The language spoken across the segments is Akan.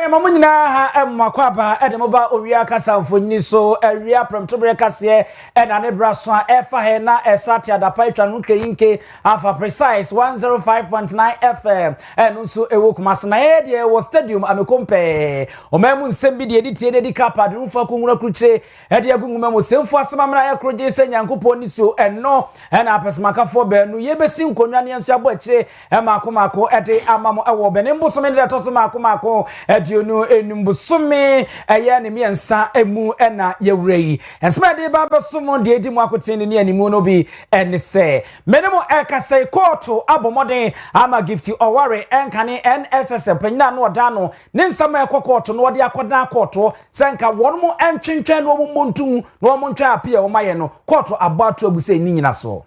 Mamuna ha makwaba edemoba Owia Kaseɛ so awia promtobre kaseɛ na ne braso a efa he na esate adapa atwa no kreyinke afa precise 105.9 FM enu so ewo kumase na ye de wo stadium amekompe omamu nsem bi de editie de kapa de mfa kunwura kruche e de agunguma mo semfo asemamra ya kroje se nyankopɔ ni so eno na apesemakafo be no ye besi nkonwa ne nso abo akire e makomako e de amamo e wo be ne mboso me de to so makomako no enumbusume eye ne miensa emu na yewrei ensma de ba besumo de edi mu akotene ne animu no bi ene se menemo ekase koto abomoden ama gifti oware enkane NSS panyina no oda no ne nsama ekokoto no de akoda koto senka wonmo entwentwen no montum no montwa apia wo maye no koto abato aguse ni nyina so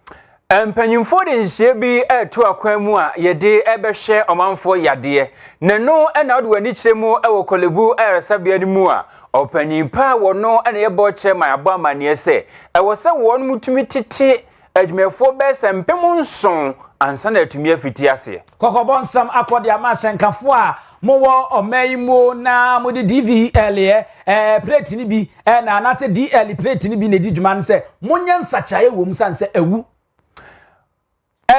Mpanyimfo de nhye bi eto akwan mu a yede ebehwe omanfo yade ne no na ode wani kyeremu ewo kolebu eresabia ni mu a opanyimpa wono na yebo kyerema abo amane se ewo se won mutumi tete adwumefo be se mpem nson ansa na atumi afiti ase kokobonsam akode amashenkafo a mowo omayimu na mudi DVL plate ni bi na anase DL plate ni bi ne didwuma nse monye nsachaye wom sanse ewu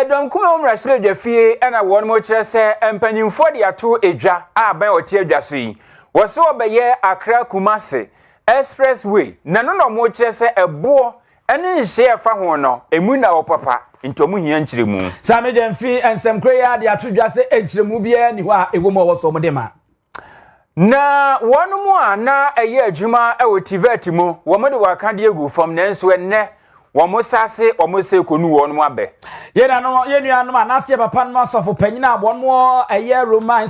Edom kuma umrasile dwafie na won mo kire se empanyimfo de ato edwa aban otie edwa so yi wo se obeye Accra Kumasi expressway na no mo kire se ebo ene nhye fa ho no emu na opapa ntomu hia nkyiremu same jemfi ensem kreya de ato edwa se enkyiremu bia ni ho a ewo mo wo so mo de ma na wonu mu a na eye adwuma e wo tivet mu wo mo de waka de egu fam na nso enne Wamosase wamose konu wonu abe yena no yenua no anase papa no asofo panyina abon mo eye roman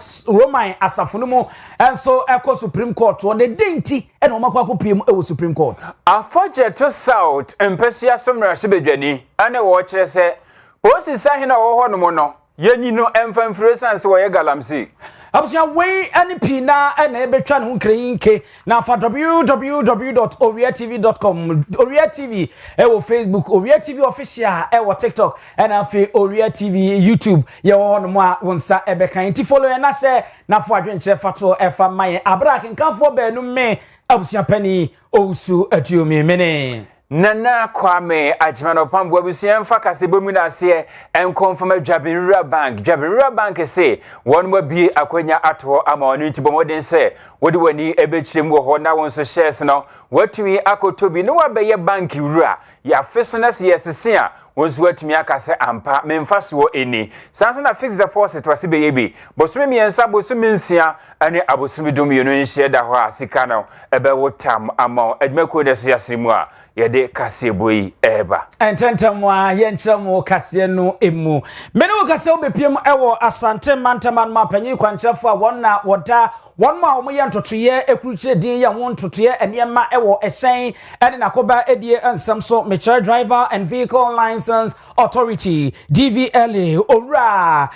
asafo no mu enso eko Supreme Court on the denti e no makwa kopiem e wo Supreme Court afoje to south empesia somra sebedwani ane wo kire se posisa hina wo ho no mo no yenyi no emfamfresanse wo ye galamsi abusia we any pina na ebetwa ne ho kreyinke na fa www.owiatv.com Owia TV wo Facebook Owia TV official wo TikTok na fa Owia TV YouTube ye wo no mo a wonsa ebekan ti follow na share na fo adwenche fato efa maye abra kenkanfo ba nu me abusia pani ousu atuomi mene Nana Kwame Ajimano Pambo Abusian Fakasi Bomina se and confirm Jabinra Bank say one more be akwenya ato ama onu ti bomodin say wodi wani ebechirem wo ho na won so shares no watumi akotobi no abeye bank wura ya business yesese a wonso watumi akase ampa memfaso eni sanso na fixed deposit wase be yebi bosumi miensa bosumi nsia ane abosumi domienu nhye da ho a sika no ebe wotam ama edmeko de so yasrimu a yede Kaseɛ boyi eba ententemwa yenchemu Kaseɛ no emu mene wo Kaseɛ obepiem ewo asante mantaman ma panyi kwanchefo a wonna woda wonma wo ye ntotoye ekruche din ya won ntotoye enema ewo ehyen ene nakoba edie ansam so Mature Driver and Vehicle License Authority DVLA owra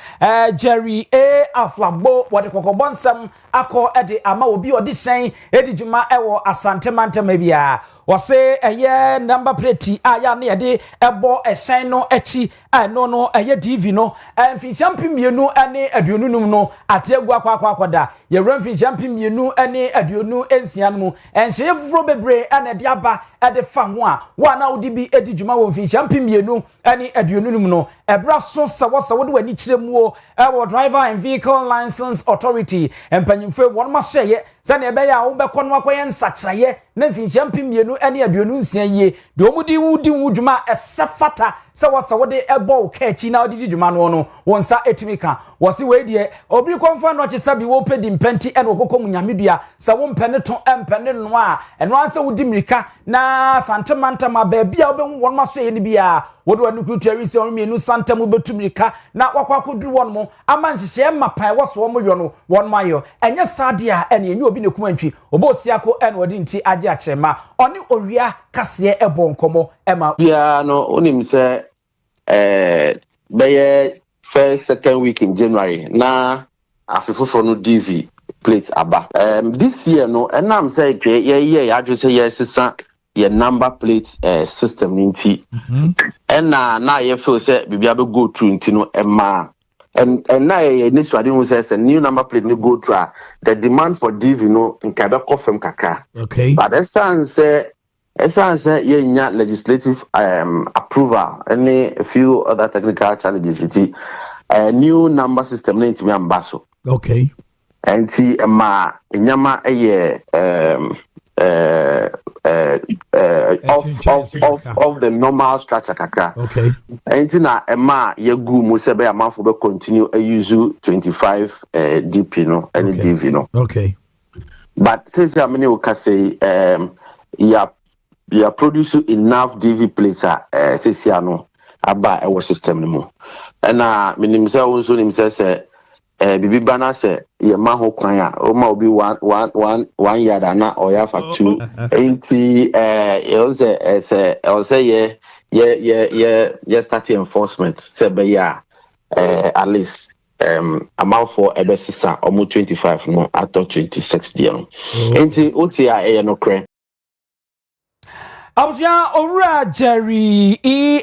Jerry A Aflabo wode kokobonsam akọ ede ama obi odi hyen edi djuma ewo asante mantama bia wose eye number plate aya na yede ebo ehyen no echi no eye DV no mfinhyam pimienu ane aduonunum no ategua akwakwada ye mfinhyam pimienu ane aduonu ensia no mu enhye fufuro bebre ane de aba ede fa ho a wa na wodi bi edi djuma wo mfinhyam pimienu ane aduonunum no ebra so sawo de wani kiremu o Driver and Vehicle License Authority empanyimfo won ma so ye sane ebe ya wo bekọ no akoye nsakraye na mfinhyam pimienu ane aduonu nsia ye de omudi wudi wudwuma esefata sawo de ebo kachi na odidi dwuma no wonsa etumika wose we de obri konfa no kyesabi wo pedi mpenti ene okoko munyamedua sa wo mpene to empene no a eno ansa wudi mirika na santemanta ma ba bia obenwu won maso ye ne bia wode wanu krutuari se on mienu santam betumirika na wakwakoduru won mo ama nhyehyɛ mapai woso mo yo no won mayo enye sade a ene enye obi nekumantwi obosiako ene odi nti age akyerema oni Owia Kaseɛ ebo nkomo ema bia no onim se beye first second week in January na afifofo no DV plate aba this year no enam say ye adwo say yes sisa ye number plate system nti na ye feel say bibia be go through nti no ema and now initially who says a new number plate no go through the demand for DV no in Quebec from Kaka. Okay. But that sounds yeah legislative approval and a few other technical challenges. It a new number system need to be ambassador. Okay. And see ma nyama of the normal structure kakra. Okay. And na ema ye gu mu se be amafo be continue use 25 DP no and okay. DV no. Okay. But since how many we can say you produce enough DV plates since no aba our system no mo. And minim say also nim say bibi bana say ye ma ho kwan a o ma obi one yard na or ya for two enti e say ye start enforcement say be ya at least amount for ebesisa almost 25 no after 26 there enti otia e no kre Abusua Owura Jerry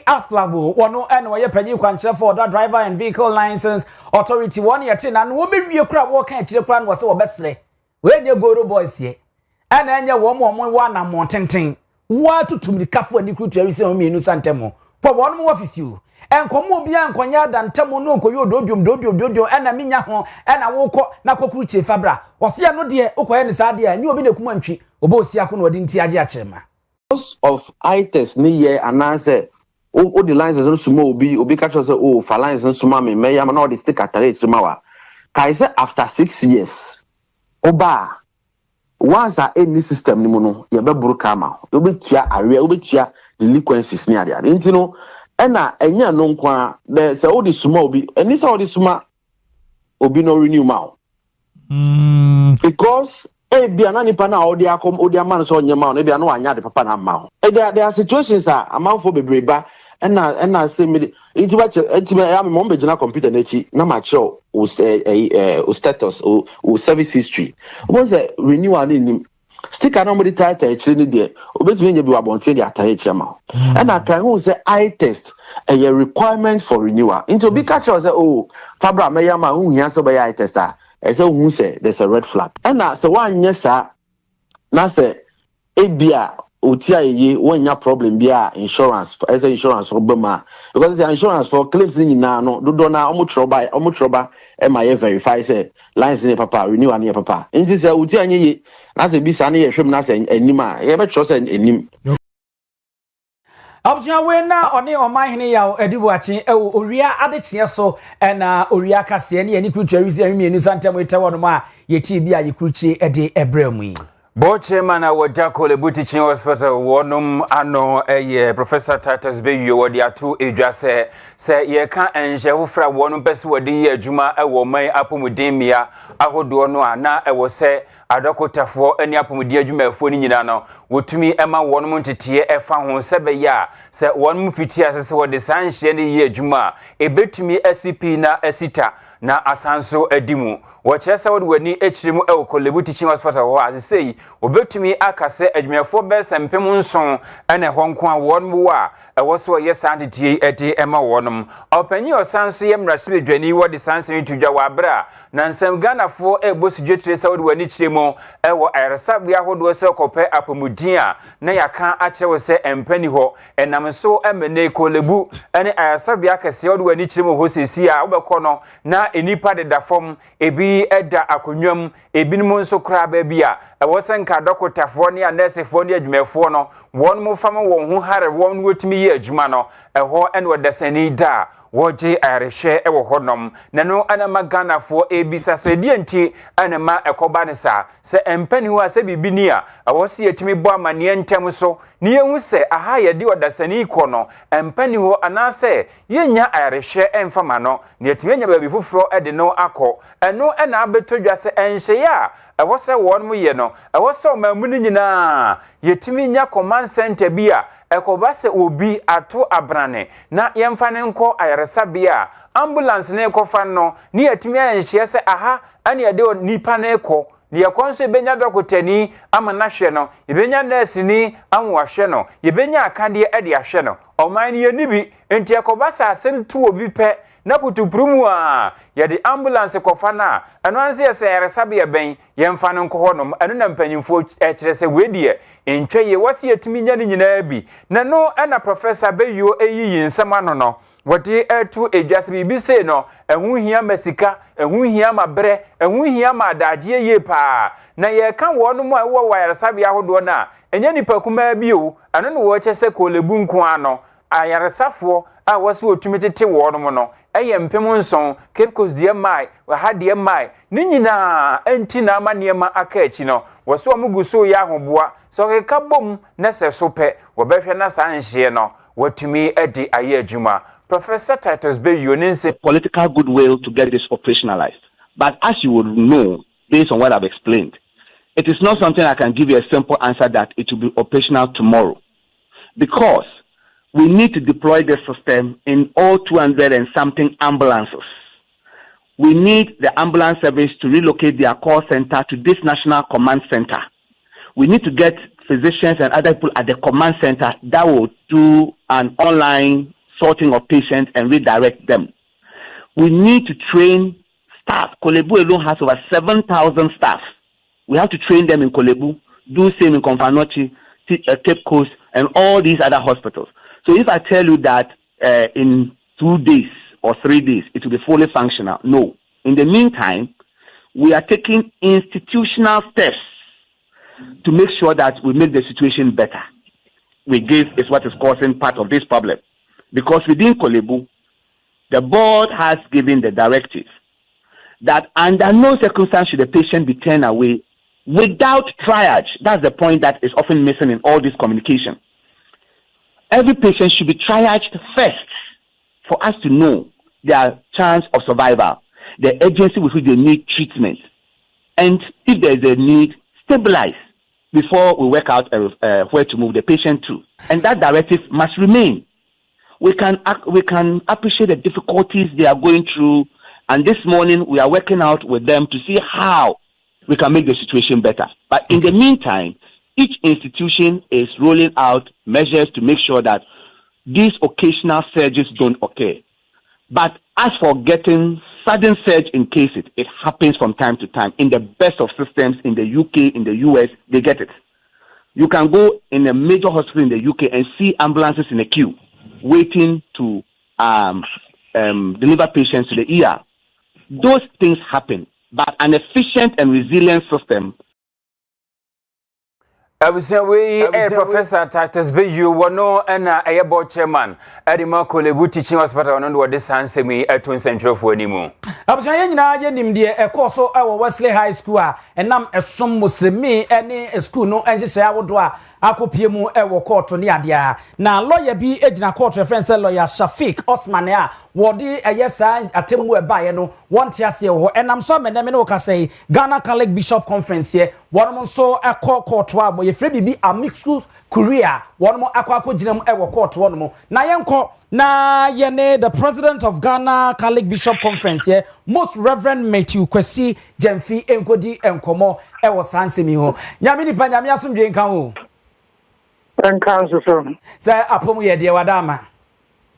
Aflabo wono ene wo ye panyi kwanche for that driver and vehicle license authority one yete na no be wie kura wo kan kire kura no se wo besre we nye goro boys ye ene enye wo mo wa na montenten wa tutumri kafo ani krutu awi se mo mienu santemo po wono mo office you enkomo obi ankonya dantemo no koyo ododwom ena minya ho ena wo kọ na kokru che fabra wo se no de okoye ne sa de anyi obi na kuma ntwi obo osi akọ no odi nti age achema of ites ni ye anase o the license no sumo obi catch us oh for license suma me ya na the stick atare suma wa kai say after 6 years oba once any system ni mu no ye be buru kama obetua area obetua delinquencies ni ade nti no ena enya no nkwa be say o the suma obi eni say o the suma obi no renew ma because bia na nipa na odi akom odi ama so nyema no bia na wanya de papa na ma there are situations amanfo bebreba na say me into ba am mo be gina computer na chi na ma show o status o service history o say renewal ni sticker na mo de title e chire ni de obetumi nya bi wa bonte de atare e chema na kan hu say eye test a requirement for renewal into be catch us say oh fabra me ya ma hu hia so be eye test I say who say there's a red flag. And so one yes sir. Na say ebia otia ye one ya problem bia insurance as insurance for bema because the insurance for claims ni na no do na omo troba e ma ye verify say lines ni papa renew an papa. Nti say otia ye na say bisa na ye hwem na say anim a ye be trust anim. Abusua we na oni omahene ya edibuachi Owia adechie so na Owia Kaseɛ ne ani krutu awisi ahmienu santam etawo no ma ye ti bia ye kruchi ede ebremu yi Board chairman Owia Kaseɛ Hospital wonum ano Professor Titus Beyo wodi atu edwa se ye ka enhye hofra wonum pese wodi ye adwuma ewo man apomudemia ahodo no ana ewo se adokotafo ani apomudi adwumaefo ni nyina no wotumi ema wonum ntete efa ho sebe ya se wonum fiti asese wodi sanhye ne ye adwuma ebetumi ACP na asita na asanso adimu wokyerese wodi wani echirimu Owia Teaching Hospital ho asesei obetumi akase adwumaefo besempem nson ene honko a wonmu a ewoso ye santetie ede ema wonum opanyi osanso ye mrasibe dwani wodi sanse tudwa wabra na nsem ganafo ebosudwetre se wodi wani chirimu ewo ayresabia hodo se kope apomudin a na yaka akyerewo se empani ho enamso emene kolebu ene ayresabia kase wodi wani chirimu ho sesi a wobekọ no na enipa de dafom ebi eda akonwam ebinum nso kra ba bia ewosenka dokotafo ne anesefo ne adwumefo no won mo fam won ho hare won wotimi ye adwuma no eho ene wodasani da woje ayarehwe ewo honom nano anama ganafo ebisa sedi enti anama ekoba ne sa se empani ho ase bibini a awose yetimi bo amane ntem so ne yehu se aha yedi wodasani kono empani ho anase yenya ayarehwe emfama no ne yetimi enya ba bi foforo ede no akọ eno ena abetodwa se enhye ya ewose won mu ye no ewose omamuni nyina yetimi nya command center bia ekoba se obi ato abrane na yemfa ne nko ayaresabia ambulance ne ekofa no ne yetimi enhye se aha ane ade nipa ne ekọ ni yakonso ebenya dokotani ama na hwe no ebenya nurse ni anwo ahwe no ebenya akande ade ahwe no oman ni yenibi enti ekobasa asem tu obi pe na putuprumu a yede ambulance kofa na eno anse yese yeresabe yeben yemfa no nko honom eno na mpanyimfo ekire se wedie entweye wase yetumi nya ni nyina bi na no na professor Beyo eyiyi nsema no wodi etu edwase bibi se no ehu hia masika ehu hia mabre ehu hia madagie ye pa na ye ka wono mu a wo wayeresabe ahodo na enya nipa kuma bi o eno no wo chese kolebu nko ano ayaresafo a wase otumitete wono mu no eye mpem nson Cape Coast die mai wa ha die mai ni nyina enti na amaniema aka echi no wase omuguso ya ahoboa so keka bom na se so pe wo behwe na sanhye no watumi edi aye adwuma. Professor Titus Beyo say political goodwill to get this operationalized. But as you would know, based on what I've explained, it is not something I can give you a simple answer that it will be operational tomorrow. Because we need to deploy the system in all 200 and something ambulances. We need the ambulance service to relocate their call center to this national command center. We need to get physicians and other people at the command center that will do an online sorting of patients and redirect them. We need to train staff. Kolebu alone has over 7,000 staff. We have to train them in Kolebu, do same in Konfanochi, Cape Coast, and all these other hospitals. So if I tell you that in 2 days or 3 days it will be fully functional, no. In the meantime, we are taking institutional steps to make sure that we make the situation better. This is what is causing part of this problem. Because within Kolebu, the board has given the directive that under no circumstance should the patient be turned away without triage. That's the point that is often missing in all this communication. Every patient should be triaged first for us to know their chance of survival, the urgency with which they need treatment, and if there is a need, stabilize before we work out where to move the patient to. And that directive must remain. We can appreciate the difficulties they are going through, and this morning we are working out with them to see how we can make the situation better. But in the meantime, each institution is rolling out measures to make sure that these occasional surges don't occur. But as for getting sudden surge in cases, it happens from time to time. In the best of systems in the UK, in the US, they get it. You can go in a major hospital in the UK and see ambulances in a queue waiting to deliver patients to the ER. Those things happen, but an efficient and resilient system. Professor Titus Beyo wono na board chairman Adima Kolebu Teaching Hospital no wo de sansemi atun centrofo animu. Abusan ye nyina ye nim de ekoso awo Wesley High School a enam esom muslimi ene school no enhye awodo a akopie mu ewo court ne ade na lawyer bi ejina court reference lawyer Shafiq Osman a wodi eyesa atemu ebaye no wonte ase ho enam so meneme ne okasai Ghana Catholic Bishop Conference ye wonom so court wa boye fre bibi amixus Korea wonom akwa ginam ewo court wonom na yenko na yene the president of Ghana Catholic Bishop Conference ye Most Reverend Matthew Kwesi Jemfi enkodi enkomo ewo sansemi ho nyame nipa nyame asomdwe nka ho enkan so say apom ye de wadama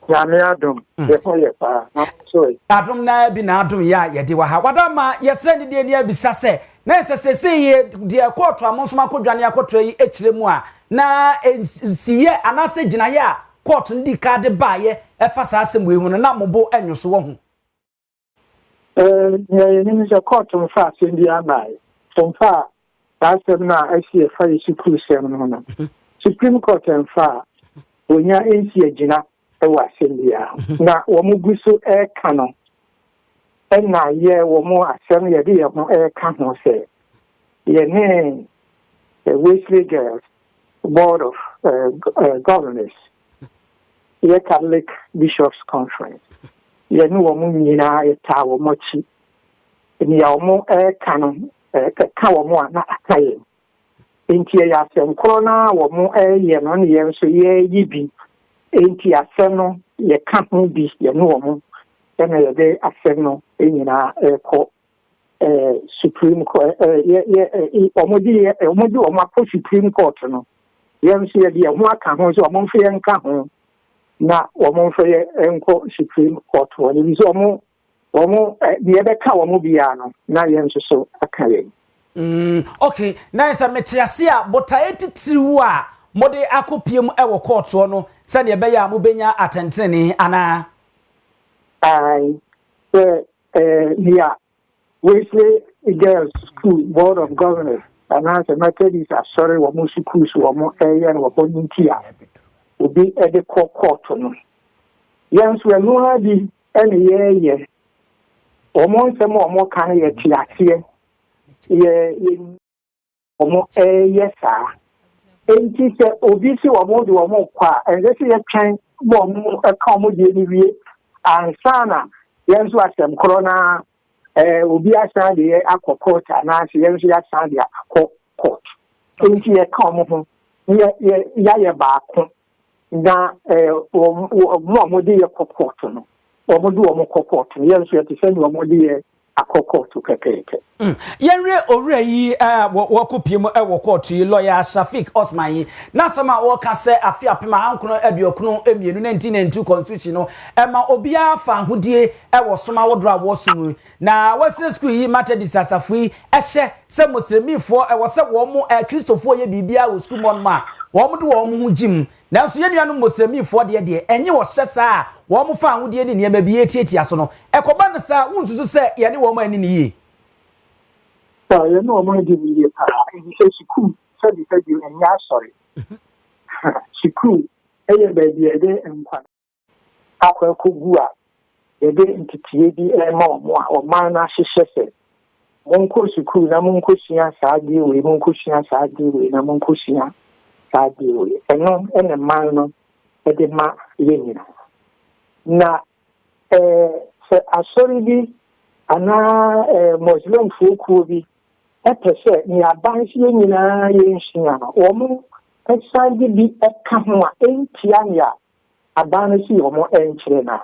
nyame adom ye ho ye pa so adom na bi na adom ya ye de wa ha wadama ye sre ni de ni abisa se na sese ye de court amonso akodwane akotra yi ekire mu a na siye anase gina ya court ndi ka de baye efa sa asem ehu na mobo enwoso wo hu ye ni se court mfa se ndi abai mfa asem na asie fa yi sukuru sem no na Supreme Court mfa onya ensi agina ewa asem ya na wo muguso ka no na ye wo mo asem ye de ye mo ka ho se ye ne Wesley Girls Board of Governors ye Catholic Bishops Conference ye no wo mo nyina ye ta wo mo chi ni ya wo mo ka no ka wo mo na akaye enti ya asem korona wo mo ye no ye nso ye yibi enti asem no ye ka ho bi ye no wo mo na ye de asem no nyina ko Supreme Court omodi Supreme Court no yem se ye ho aka ho so omon fe nka ho na omon fe enko Supreme Court woni bi so omo ye be ka omo bia no na yem so aka ye okay nice metiase a botae titiriwu a mode akopiem ewo court no se ne be ya mo benya atentene ana ai Wesley Girls School Board of Governors and as a method is a sorry wa musiku so wa area na wa bontia obi e de court no yans we no adi ene ye omo nsem omo kan ye tiase ye omo sa enti se obi si omo de omo kwa enze se ye twan bo omo e ka omo de ni wie ansana yans wa sem corona obi asa de akọ na se ye nso asa de akọ court enti ye ka omo ho ye baako na omo de ye court no omo do omo court ye nso ye te se ni omo de ye akọ court kekeke yenre owura yi wokopiem ewo court yi lawyer Shafik Osman yi na sama wo ka se afi apema ankono aduokunu emienu 1992 constitution no ema obia fa hodie ewo soma wodro awo sumu na wese school yi Methodist asafo yi ehye se muslimifo ewo se wo mu kristofo ye bibia wo school mon ma wo mu de wo mu jim na so yenuanu muslimifo de enye wo hye saa wo mu fa hodie ni niam bi etietia so no ekoba ne saa unsusu se ye ne wo ma ani ni yi so you know my DV he says she cool said you and yeah sorry she cool baby e dey nkwa akwa kugua e dey ntitie bi e ma o man na hyehyɛ se monko school na monko hia saade we monko hia saade we na monko hia saade we eno ene man no e dey ma yenyina na se asori bi ana Muslim fuku bi epese ni abansi nyina yenhia no omo esande bi eka ho a entia ne a abansi omo enkyere na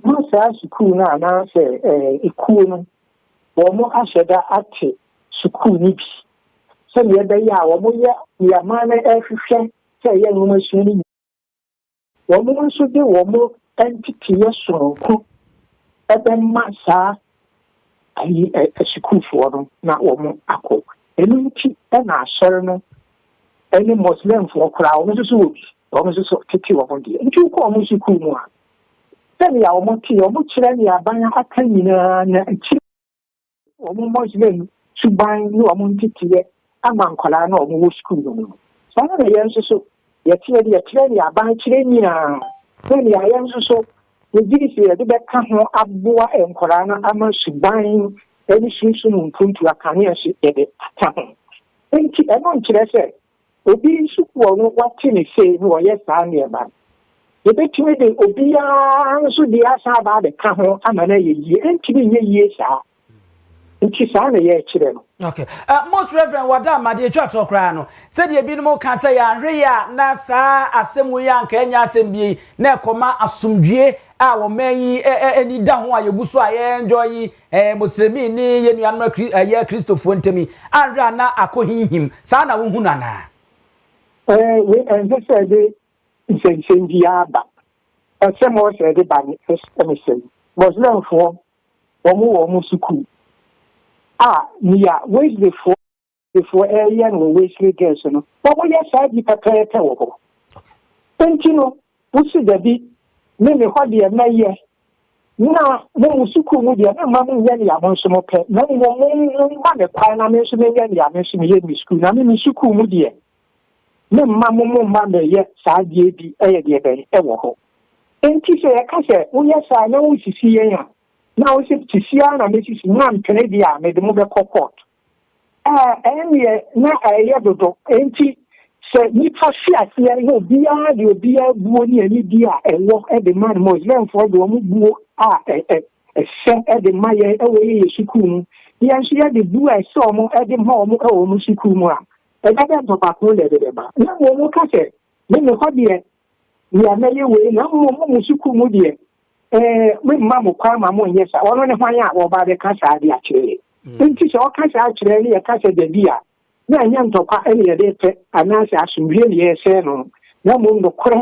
no sa school na na se ikuo no omo ahyeda ate school ni bi se ne be ya omo ya ma na ehwehwe se ye no masu ni omo nso de omo entity yesonko ebe masa ayi school for na omo akọ enunti na asọrọ no eni Muslim for kra omo so titi omo die nti ko omo school mu a tell ya omo ti omo kire ni abanya aka nyina na nti omo Muslim suban ni omo titi ama nkwala na omo wo school no so na ye nso ye kire ni abanya kire nyina tell ya ye nso we did see the back ho aboa enkora na ama suban eni sunsun mpuntu akane ahye ede ata ho enti eno nkire se obi sukuo no wate ne sei no ye saa ne ba ye betime de obi a nso de asa ba de ka ho ama na ye yie enti ne ye saa enti saa na ye kire no okay most reverend wada amade etwa tokra no se de bi no mo kan se ya hwe ya na saa asemu ya nka enya asembie na ekoma asumdue a wo manyi eni da ho a yeguso a ye enjoy muslimi ni ye nuanu ye kristofo ntemi anhwe na akohihim saa na wo hu nana we enze se de nsensendi aba asemo se de ba ni esemese muslim fo wo mu suku niya Wesley for area no Wesley girls no but we say di papa wo ho enti no wusi da bi me ho de na ye na mo suku mu de na ma mo ye ya mo so mo pe na mo ma ne kwa na me so me ye ya me so me ye mi suku na me suku mu de me ma mo ma me ye sa die bi ye de be wo ho enti so ye ka se wo ye sa na wo sisi ye ya na wo se tisia na me sisi na mpene dia me de mo be court ene na aye dodo enti se ni fashi asia ye obia de obia buo ni ani dia ewo e de man Muslim for do mo buo se e de maye e we ye suku mu ya nso ya de buo e so mo e de ma mo e wo mo suku mu a e ga da papa ko le de ba na mo ka se me ho de ya na ye we na mo suku mu de me ma mo kwa ma mo nyesa ono ne hwan ya wo ba de ka sa de a kire nti sɛ ɔka sɛ akyerɛ ne yɛka sɛ dabi a na ɛnyɛ ntɔkwa ɛne yɛde pɛ anaasɛ asomdwie ne yɛsɛe no na mmom nokorɛ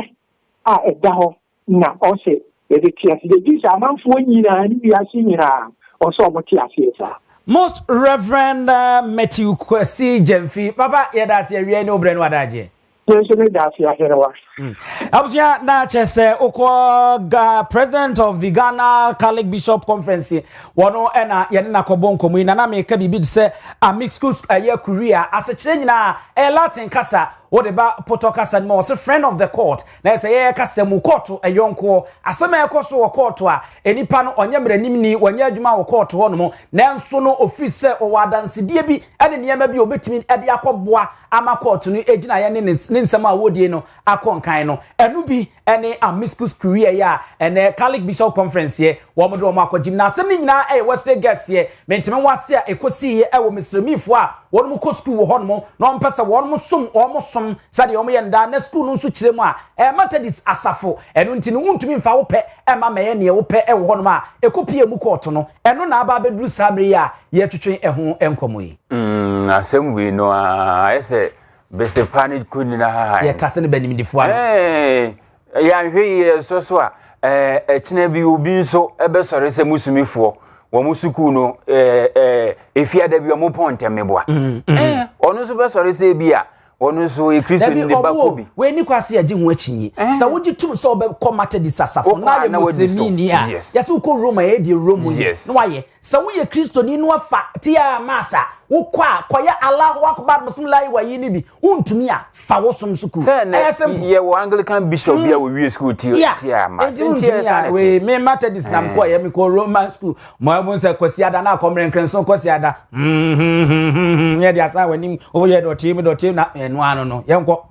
a ɛda hɔ na ɔsɛ yɛde te ase dabi sɛ amanfoɔ nyinaa ne wiase nyinaa ɔsɛ ɔmote aseɛ saa. Most Reverend Matthew Kwesi Jemfi, Papa, yadasi awie no brand wadaje. Abusia na chese okwa president of the Ghana Catholic Bishop Conference wono ena yene na kobon komu na me ka bibi se a mixed schools aye Korea ase kire nyina Latin kasa wo de ba poto kasa no se friend of the court na se ye kasa mu court ayonko asema ekoso wo court a enipa no onye mranim ni wanya adwuma wo court ho no na nso no office se o wadansedie bi ene niema bi obetimi ede akọboa ama court no ejina ye ne nsem a wodie no akonkan no enu bi ene a miscus career ya ene Catholic Bishop Conference ye wo mo de wo akogim na asem ni nyina Wesley guest ye mentime wase a ekosi ye wo misremifo a wo mo ko school wo ho no no mpesa wo mo som sade wo mo ye nda na school no nso kire mu a Methodist asafo enu nti no wuntumi mfa wo pe ma me ye ne wo pe wo ho no ma ekopie mu court no enu na aba beduru samre ya ye twetwe eho enkomo yi asem we no a ese bese panic kunina ha ye kase ne banim difo ano ya hwe so a ekina bi obi nso ebesore se musumifo wo musuku no efiada bi omo ponte meboa ono so besore se bi a onu so e Kristo ni ba ko bi we ni kwase agi ho achinyi sa wogi tum so be komate di sasafo na ye musemini a yase uko Roma ye di Roma no waye sa wo ye Kristo ni no afa tia masa wo kwa koya Allahu akbar muslimin wa yi ni bi untumi a fa wo som suku ye wo Anglican bishop bi a wo wi school tia masa we me Methodist nam ko ye me ko Roman school mo abun se kwasiada na akomrenkrenso kwasiada ye dia sa wani o ye do team na no ano no yenko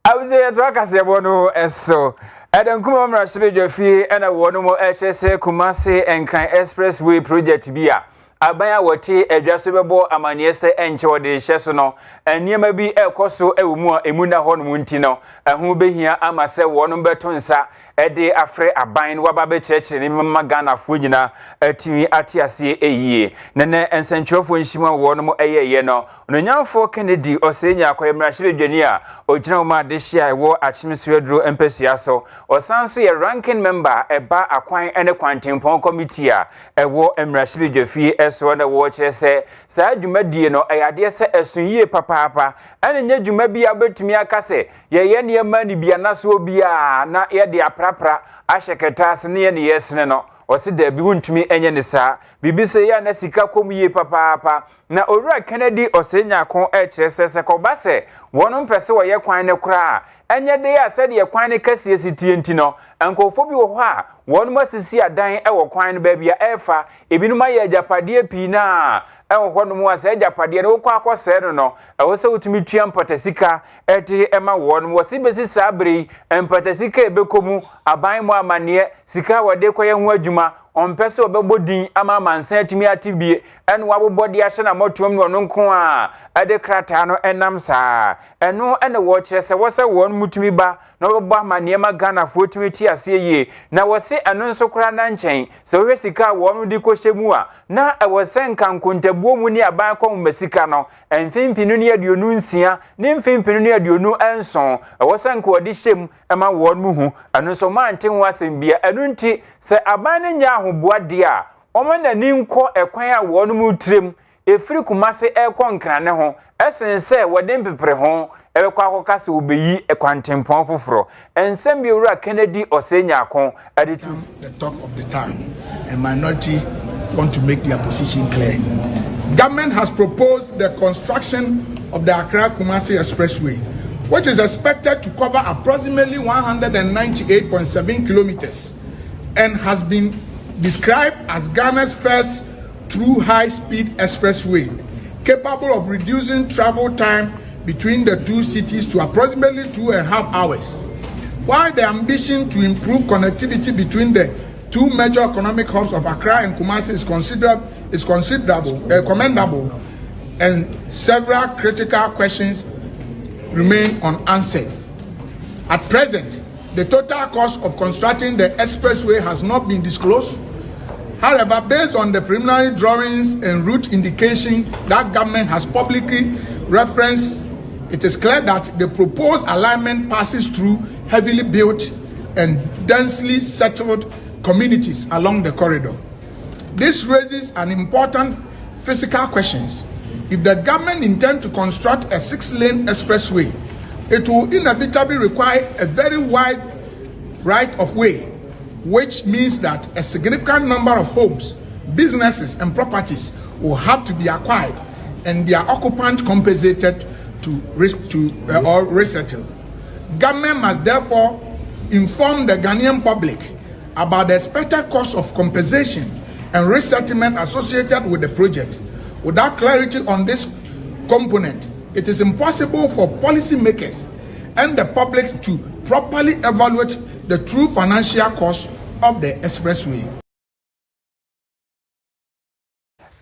awuze yeto akase bono eso edankuma mra shibedwafi ena wono mo ehese Kumasi Enkran Expressway project bia abanya wote edwaso bebo amaniese enche wode hyeso no eniema bi ekoso ewumu a emuna ho no munti no ehu behia amase wono beto nsa ede afre aban waba be kyerɛkyerɛ ne mama Ghana fo nyina atimi atiase eyie nene ensentwofo nhima wono mo eyeye no nonyamfo Kennedy osenya akoyemra hyiredwani a ogyina ma de hia wo achimsuaduro empesua so osanso ye ranking member eba akwan ene kwantempon committee a ewo emra hyiredwafi eso na wo kyerɛ sɛ saa dwumadie no eyade sɛ esunye papaapa ene nya dwuma bi abetumi akase ye ne ma ni bia na so bia na ye de pra ahyeketa sene ye ne yesene no osi da bi huntumi enye ne saa bibise ya na sika komuye papaapa na owura Kennedy osenya kon kyerɛ sɛ kɔbase wono mpɛse wo ye kwan ne kora enye de ya sɛ de kwan ne kase sitie nti no enkofo bi wo hɔ a wono masisi adan ɛwɔ kwan ne ba bia ɛfa ebinuma ye agapade pii na ɛwɔ hɔ no mu asa agapade ne wokɔ akɔsɛ no ɛwɔ sɛ wotumi tua mpatasika ɛte ɛma wono wo sibesi sabre mpatasika ebekomu aban mu amane sika wode kɔyɛ ho adwuma ompese obebodin ama mansan atimi atibie eno wabobode ahye na motuom no no nko a ade krata no enam saa eno ene wo kire se wo se won mutumi ba na obebo amane ma Ghana fo timi ti ase ye na wo se eno nso kra na nchen se wo sika won di kohyemu a na ewo se nkankontabuo mu ni aban kom masika no emfimpinu ni aduonu nsia ni mfimpinu ni aduonu enson ewo se nko odi hyem ema won mu hu eno nso manten wo asem bia eno nti se aban ne nya ahoboade a omana ni nko ekwan a won mu trem efiri Kumasi ekɔ nkrane ho esense wode mpepere ho ebekɔ akɔka se obeyi ekwantempɔn foforo ensem bi wura Kennedy osenya akon editu the talk of the town and minority want to make their position clear. Government has proposed the construction of the Accra-Kumasi Expressway, which is expected to cover approximately 198.7 kilometers and has been described as Ghana's first true high-speed expressway, capable of reducing travel time between the two cities to approximately 2.5 hours. While the ambition to improve connectivity between the two major economic hubs of Accra and Kumasi is commendable, and several critical questions remain unanswered. At present, the total cost of constructing the expressway has not been disclosed, However, based on the preliminary drawings and route indication that government has publicly referenced, it is clear that the proposed alignment passes through heavily built and densely settled communities along the corridor. This raises an important physical questions. If the government intends to construct a 6-lane expressway, it will inevitably require a very wide right-of-way, which means that a significant number of homes, businesses, and properties will have to be acquired and their occupants compensated or resettled. Government must therefore inform the Ghanaian public about the expected cost of compensation and resettlement associated with the project. Without clarity on this component, it is impossible for policymakers and the public to properly evaluate the true financial cost of the expressway.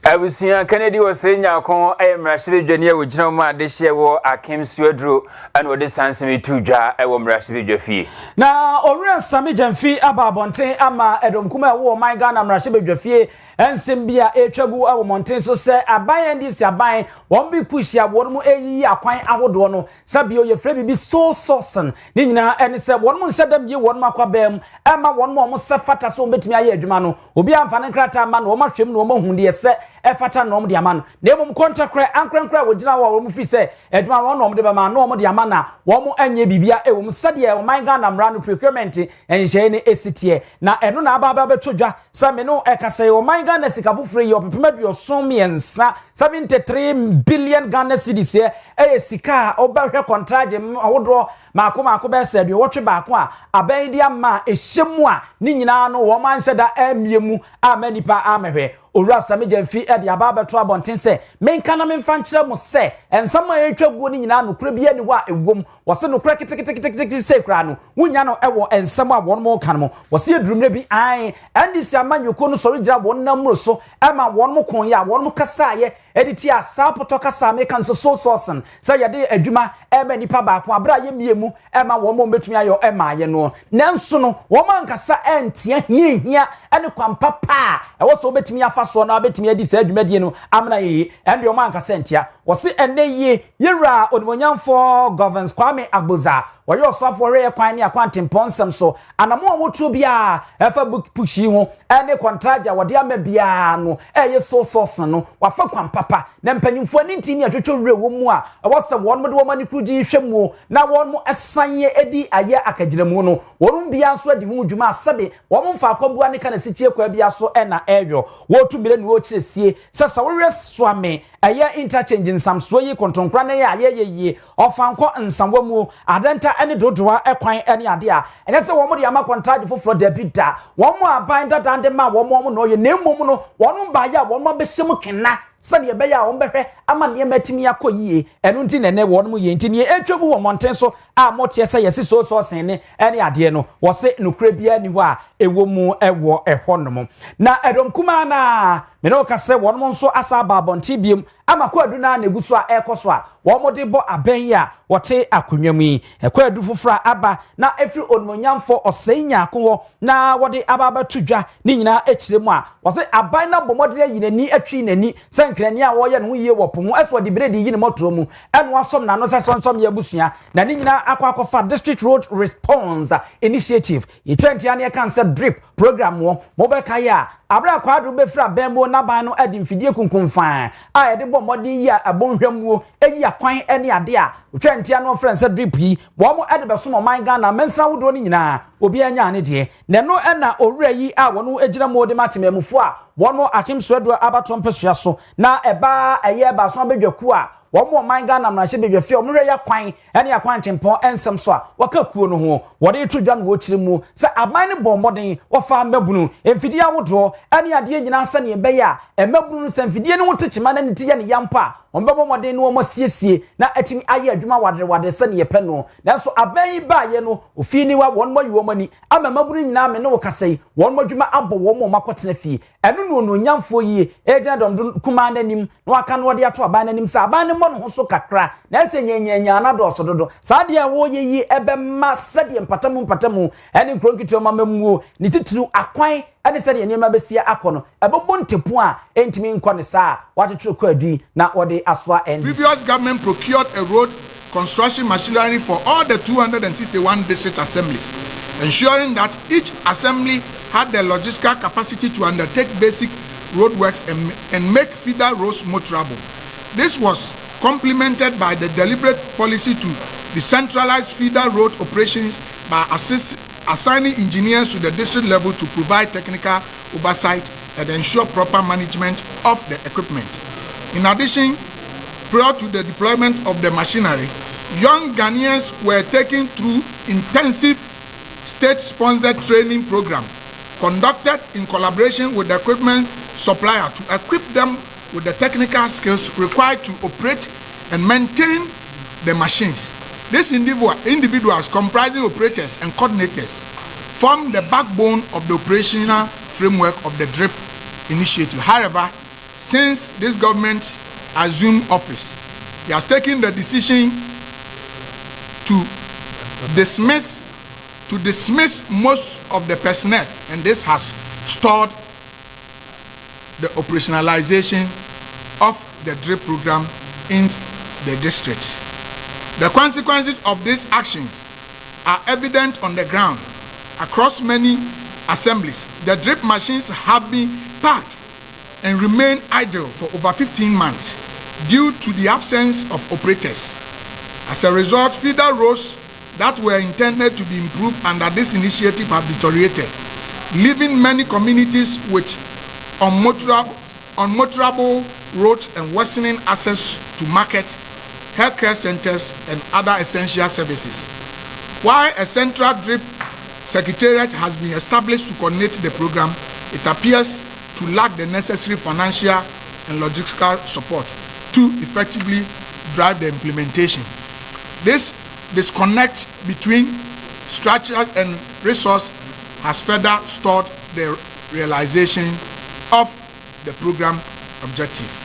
Abusia Kennedy was saying, I am Rashid Junior with General Deshia war Akim Swedro and what the Sansimi Tuja, I will Rashid Jaffi. Now, Orion Sami Jamfi, Ababonte, Ama, Edom Kuma, war my gun, and Rashid Jaffi, and Simbia, a trouble, our Monte, so say, I buy and this, I buy, won't be push ya, one more a year, quite our dono, Sabio, your friend be so saucen, Nina, and said, one more said them, you one more quabem, Emma, one more Safata, so bet me a year, Jumano, Ubia Fanacrata man, or much him, no more, whom they set. Efata nom dia man na emom kontakra ankrankra wogina wa wo fi se eduma ro nom de ba ma nom dia man na wo mo anye bibia ewom sade o man Ghana mra no procurement enhye ne esitie na eno na aba betodwa sa me no ekase o man Ghana sika foforo yi opepemadu osom miensa 73 billion Ghana cedis e sika obahwe contract awodro maako be se de wotwe baako a aban dia ma ehyemu a ni nyina no wo man hyeda amiemu amanipa amehwe Owura Samijemfi edi ababa to abonten se menka na memfa nkyere mo se ensam a etwaguo ni nyina no kura bia ni wa ewom wose no kura kitikiti se kura no wunya no ewo ensam a won mo kan mo wose edurumre bi ai andisi amanyoko no sori gira won namro so ema won mo kon ya won mo kasa ye editi asa poto kasa me kan so sourcen say yade adwuma ema nipa baako abra ye miemu ema won mo betumi ayo ema ye no nanso no won man kasa entia hia ene kwampa pa ewo so betumi afa so na betumi adi sa adwumadie no amna yi ende o man kasa entia wose ene yi yera onimonyamfo governance Kwame Agboza wayo swafo re kwan ne akwantemponsem so anamo a wotu bia efa pushi ho ene contract wode ama bia no eye so sourcen no wafa kwampapa na mpanyimfo ani ntini atwetwe wure wo mu a wose won mo de wo mani kruji hwemu na won mo esanye edi aye akagiramu no won bia so adi hu dwuma asabe won mfa akobua ne kana sichie kwa bia so ena eyo wotu mire ne wo kiresie sasa wore swame aye interchange nsamso yi kontonkra ne aye ofanko nsamwa mu adanta ene dodoa ekwan ene ade a enye se wo mo de ama contract foforo da bida wo mo aban dadande ma wo mo no ye nemmom no won ba ya wo mo behyem kena sane be ya wo behwe ama ne matimi akoyie eno nti nene wo no ye nti ne etwabu wo monten so a motie se yesi so sen ne ene ade no wo se nokura bia ni ho a ewo mu ewo ehonom na edom kuma na me no ka se wo no nso asa babonti biem ama kwadu na neguso a ekoso a wo mo de bo aban ya wote akonwam yi kwadu fofora aba na efri onmonyamfo osenya akowo na wode ababa tudwa ni nyina ekiremu a wo se aban na bomode yinani atwi nani sankrani a wo ye no yiye wo pomo eso de bredi yi ne motoro mu eno asom na no se sonsom ye busua na ni nyina akwakofa district road response initiative e 20 ane kan se drip program wo mobeka ya abra kwadu befra bembo na ban no adi mfidie kunkunfan a ye de bo modi ya abonhwamuo eyi akwan ene ade a 20 ane friends drip yi wo mo ade beso mo man Ghana mensra wodo ni nyina obi anya ne de ne no ena owura yi a wono egira mo de matemamufo a wono Akim Swedro abato mpesua so na eba eye ba so abedwaku a womo man Ghana mrahye bedwafi omre ya kwan ene akwan tempon ensem so a wakakuo no ho wode tudwa no wo kire mu se aban ne bomboden wofa mabunu emfidie awodo ene ade nyina asa ne ebe ya emabunu se emfidie ne wotekima na ntiye ne yampa ombebo moden no mo siesie na atimi aye adwuma wadre se ne yepe no nanso aban ba ye no ofi ni wa won mo yiwo mani ama mabunu nyina me ne wo kasai won mo dwuma abo wo mo makotena fi eno no nyamfo yi eja dom kuma nanim no aka no wode ato aban nanim sa aban ne mo no so kakra na ese nyenya na do so dodo sa de wo ye ebe ma sade mpatamu ene kronkito ma mamuo ni tituru akwan ane se de nneema besia akono ebebo ntepo a entimi nkɔ ne saa watwetwe kɔ adi na wɔde asoa NDC. Previous government procured a road construction machinery for all the 261 district assemblies, ensuring that each assembly had the logistical capacity to undertake basic roadworks and make feeder roads motorable. This was complemented by the deliberate policy to decentralize feeder road operations by assigning engineers to the district level to provide technical oversight and ensure proper management of the equipment. In addition, prior to the deployment of the machinery, young Ghanaians were taken through intensive state-sponsored training program conducted in collaboration with the equipment supplier to equip them with the technical skills required to operate and maintain the machines. These individuals comprising operators and coordinators form the backbone of the operational framework of the DRIP initiative. However, since this government assumed office, he has taken the decision to dismiss most of the personnel, and this has stalled the operationalization of the DRIP program in the district. The consequences of these actions are evident on the ground. Across many assemblies, the DRIP machines have been parked and remain idle for over 15 months due to the absence of operators. As a result, feeder roads that were intended to be improved under this initiative have deteriorated, leaving many communities with unmotorable roads and worsening access to market, healthcare centers, and other essential services. While a central DRIP secretariat has been established to coordinate the program, it appears to lack the necessary financial and logistical support to effectively drive the implementation. This disconnect between structure and resource has further stalled the realization of the program objective.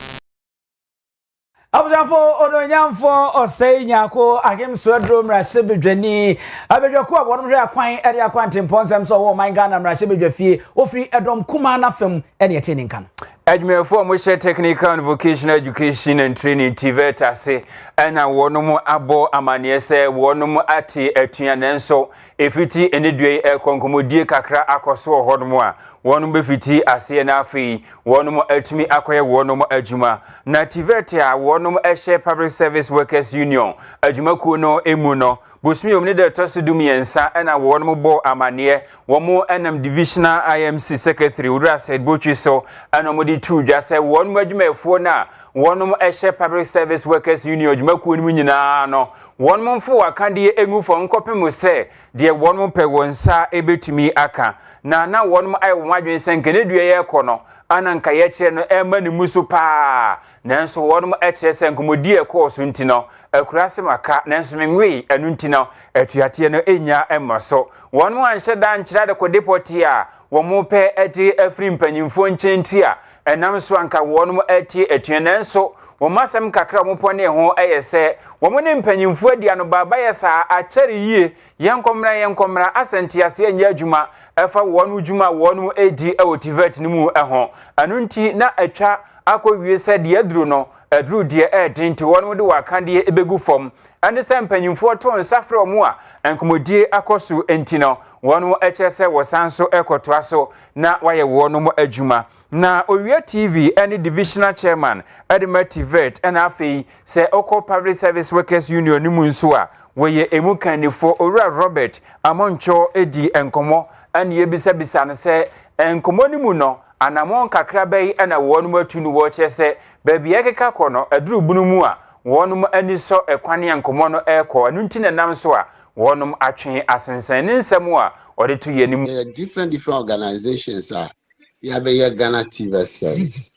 Abujafo ononyamfo osei nyako akem swedro mrase bedwani abedwako abonum hwe akwan ede akwante mponsem so wo man Ghana mrase bedwafie ofri edom kuma na fam ene eteni nkan Adwumefo mo share technical and vocational education and training TVET ase na wonum abo amane se wonum ate atua nanso efiti enedue konkomodie kakra akoso hodom a wonum befiti ase na afei wonum atumi akoye wonum adwuma na TVET a wonum ehye Public Service Workers Union adwumakuo no emu no bosmi omni de tosudum yensa na wonum bo amane womo enam divisional IMC secretary Ura said bochi so anomodi tu just say wonum adwumafo na wonum ehye Public Service Workers Union adwumakuo no nyina no wonum fo wakande engufo nkopem se de wonum pe wonsa ebetumi aka na wonum ay wonadwen senkenedue ye kono ananka ye kire no ema ne musu pa nanso wonum ekire senkomodi e course ntino akurase maka nanso menwe anu ntino atuate no enya emaso wonum anhye dan kire de ko depoti a womo pe eti afri mpanyimfo nkyenti a enam so anka wonum eti atue nanso womasem kakra mo pone ho eyese womone mpanyimfo adia no baba yesa akyere yie yenkomra asenti ase anya adwuma efa wonu dwuma wonu edi TVET ni mu eho anunti na atwa akowie se de aduru no aduru de edinti wonu de wakande ebegu fom ande se mpanyimfo to nsafre omo a enkomodie akoso entino wonu echese wosanso ekoto aso na waye wonu mo adwuma na Owia TV any divisional chairman Edema TVET and afei se Oko Public Service Workers Union ni mu nso a weye emukanifo Owura Robert Amoncho edi enkomo ani ebisa ne se enkomo ni mu no anamon kakra bai na wonum atunu wo chese baabi ekeka kono aduru bunu mu a wonum ani so ekwane enkomo no eko anu nti nam so a wonum atwe asensan ne nsem a ode to ye ni mu different organizations are ya Ghana TVET service.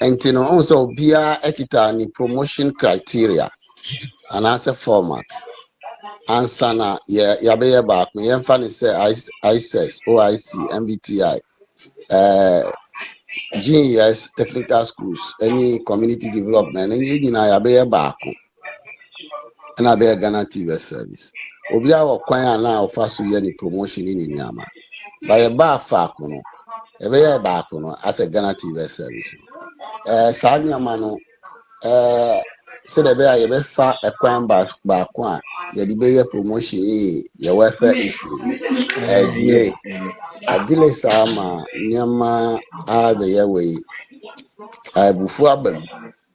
And you know also bia ekita ni promotion criteria and as a format. Answer na ya be back me yemfa ni say ISS, OIC, MBTI, GES technical schools, any community development, any ya be back. And I be Ghana TVET service. Obia wa kwan na ofa so ye ni promotion ni nyama. by a bar facuno, a very bacuno as a Ghana TV service. Samuel Mano, said a bear far a quam back one, the promotion, your welfare issue, delay. A delay sama, Nyama, the airway, before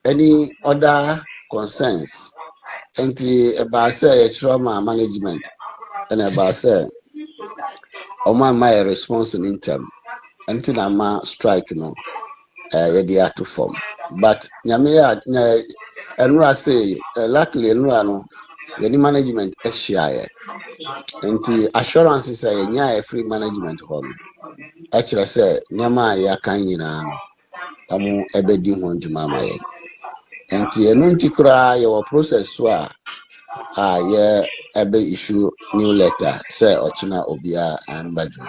any other concerns, and about say trauma management, and about say, my response in term, until I'm strike no. The to form. But Nyamea and say luckily no the management SCI and the assurance is a free management hall. Actually say Nyama ya kanyina no amu ebedi ho ndwuma maye. Enti enu ntikura your process so ye ebe issue new letter say ochina obia and badru.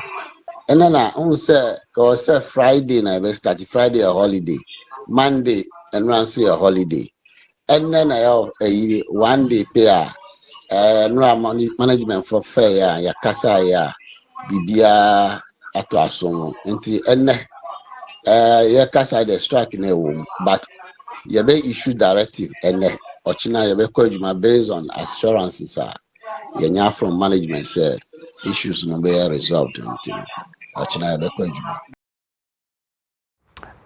And then I say cause Friday na be start Friday a holiday. Monday and Wednesday a holiday. And then I have a 1 day pay management for fair ya kasa ya bibia ato asomo. Nti enne ya kasa the strike na wom but ye be issue directive enne ochina ye be kwajuma based on assurances ye nya from management say issues no be resolved until ochina ye be kwajuma.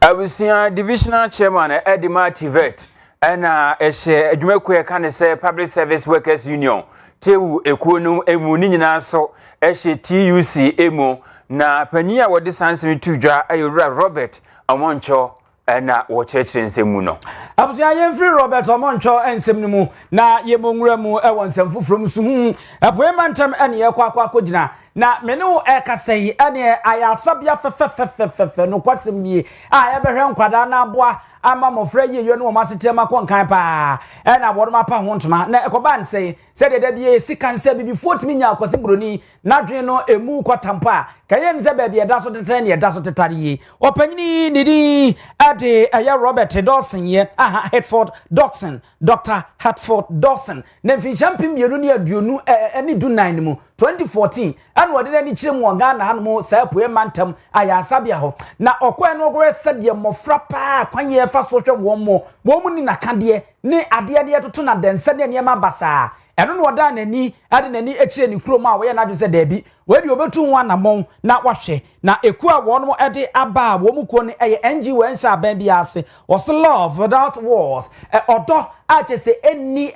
Abusia divisional chairman Edima Tivet ena ehye adwumakuye kan say Public Service Workers Union tewu ekuonu emu ni nyina so ehye TUC emu na panyi a wode sansemi tudwa ayewura Robert Omoncho ena wo chechire nsemu no abusia yemfiri Robert Omoncho ensemu mu na yemonwura mu e wonsem foforo suhu apoema ntam ene ye kwakwa na menu Kaseɛ ene ayasabia fefefefefe no kwasem nie a yebehwe nkwada na aboa ama mofra yeye no masetema konkan pa na bodoma pa hontoma na ekoba nsɛ sɛ de bia sika nsɛ bibi 40 minya akwase broni na dwen no emu kwatampa kaye nse ba bia da so tetare ne da so tetare yi opanyini nidi ade Robert Dawson ye Hertford Dawson Dr. Hertford Dawson na mfi champim yenu ne aduonu ani du 9 mu 2014 an wode na ni kire mu Ghana hanmo sa poe mantam ayasabia ho na okwa no ogre sɛde mofra pa kwanye fa so hwe wo ni nakade ne ade toto na dense ne niam basa eno no oda nani ade nani echire ni kuro ma wo ye na dwe se dabi we di obetu nwa na mon na wahwe na eku a wo no ede aba wo mu ko ni NGO ensha ban bia ase was love without wars odo achese eni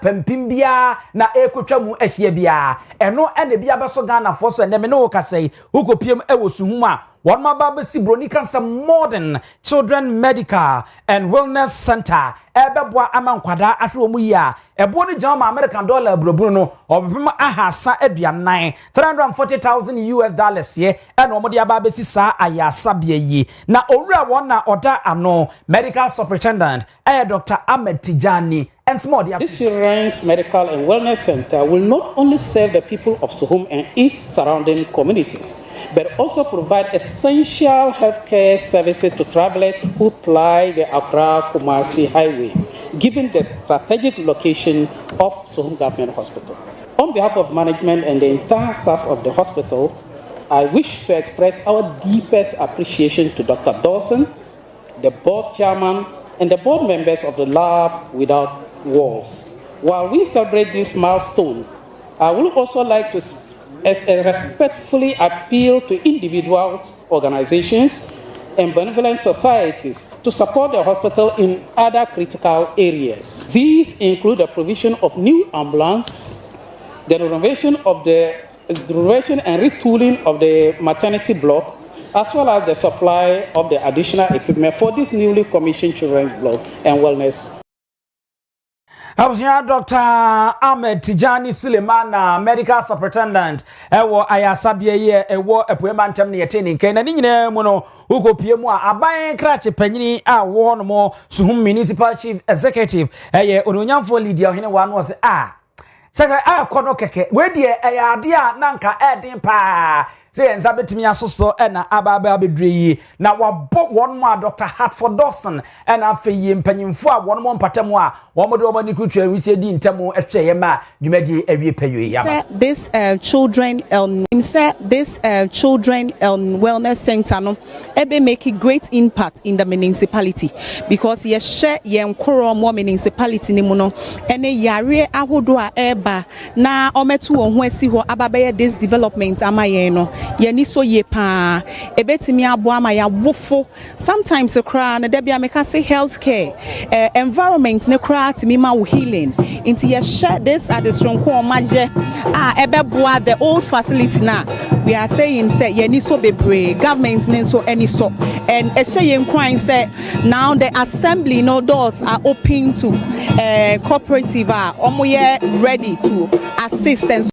pempim bia na ekotwa mu ahia bia eno ene bia beso Ghana for so ene me no Kaseɛ ukopiem ewosuhum a one mababa si broni kansa modern children medical and wellness center ebeboa amankwada ahwe omu yi a ebo ni jama American dollar broburu no obem ahasa aduanan $340,000 ye ena omo de ababa si sa ayasabia yi na owura won na oda ano medical superintendent Dr. Ahmed Tijani. This Children's Medical and Wellness Center will not only serve the people of Suhum and its surrounding communities, but also provide essential healthcare services to travelers who ply the Accra-Kumasi Highway, given the strategic location of Suhum Government Hospital. On behalf of management and the entire staff of the hospital, I wish to express our deepest appreciation to Dr. Dawson, the board chairman, and the board members of the Love Without Walls. While we celebrate this milestone, I would also like to respectfully appeal to individuals, organizations, and benevolent societies to support the hospital in other critical areas. These include the provision of new ambulance, the renovation and retooling of the maternity block, as well as the supply of the additional equipment for this newly commissioned children's block and wellness. Abusia Dr. Ahmed Tijani Sulemana medical superintendent ewo ayasabia ye ewo epoema ntem ne yeteni nken na nyina mu no ukopie mu a aban krache panyini a wo no mo Suhum municipal chief executive eye ononyamfo Lydia Ohene wa no se Saka a kono keke we de ade a nanka edin pa say enza betimi asoso na ababa bedre na wabo one more Dr. Hartford Dawson na afeyi mpanyimfo a one more mpatamu a wo mo de wo ni kutu we say di ntemu ehwe ma dwumadi awie payo ya this children wellness center no ebe make a great impact in the municipality because ye share ye nkoro mo municipality ni mu no ene yare ahodo a eba na ometu wo ho asi ho ababaye this development amaye no ye ni so ye pa ebetimi abo ama ya wofo sometimes kra na debia meka say healthcare environment ne kra timi ma wo healing into ye share this at the strong ko maje ebeboa the old facility na we are saying say ye ni so bebre government ni so any so and yen crying say now the assembly no doors are open to cooperative omoye ready to assist and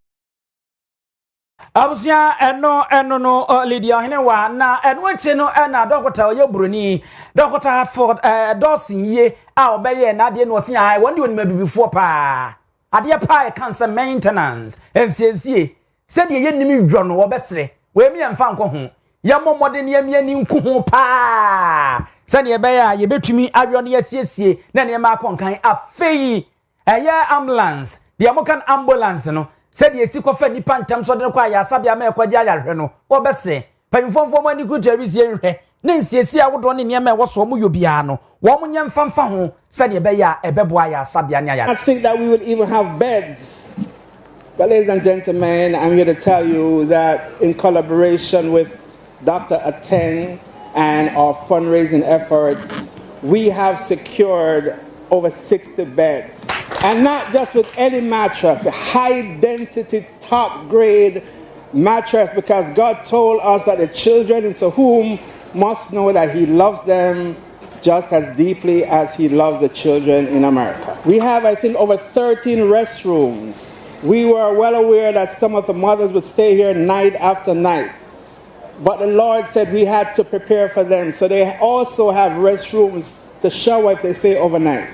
abusia eno no Lydia Henewa na enweche no na Dr. Oyebroni Dr. Hartford Dawson ye a obeye na de no osin ai won de onima bibifo pa ade pa e cancer maintenance ensiensie se de ye nimi dwo no obesere we mi emfa nko ho ya momode ne yamia ni nku ho pa se ne be ya ye betumi adwo ne yasiesie na ne ma akonkan afei eye ambulance de amokan ambulance no said ye si kofa nipa ntam so de kwa ya sabia ma ekwaje ayarhwe no obese pamfomfom ani ku jerisi ehwe ne nsiesi awodo ne niam e woso mu yobia no wo mu nyem famfa ho said ye be ya ebebo ya sabia ne ayarhwe. I think that we will even have beds. But ladies and gentlemen, I'm here to tell you that in collaboration with Dr. Ateng and our fundraising efforts, we have secured over 60 beds. And not just with any mattress, a high-density, top-grade mattress, because God told us that the children in Sahum must know that He loves them just as deeply as He loves the children in America. We have, I think, over 13 restrooms. We were well aware that some of the mothers would stay here night after night. But the Lord said we had to prepare for them. So they also have restrooms to shower if they stay overnight.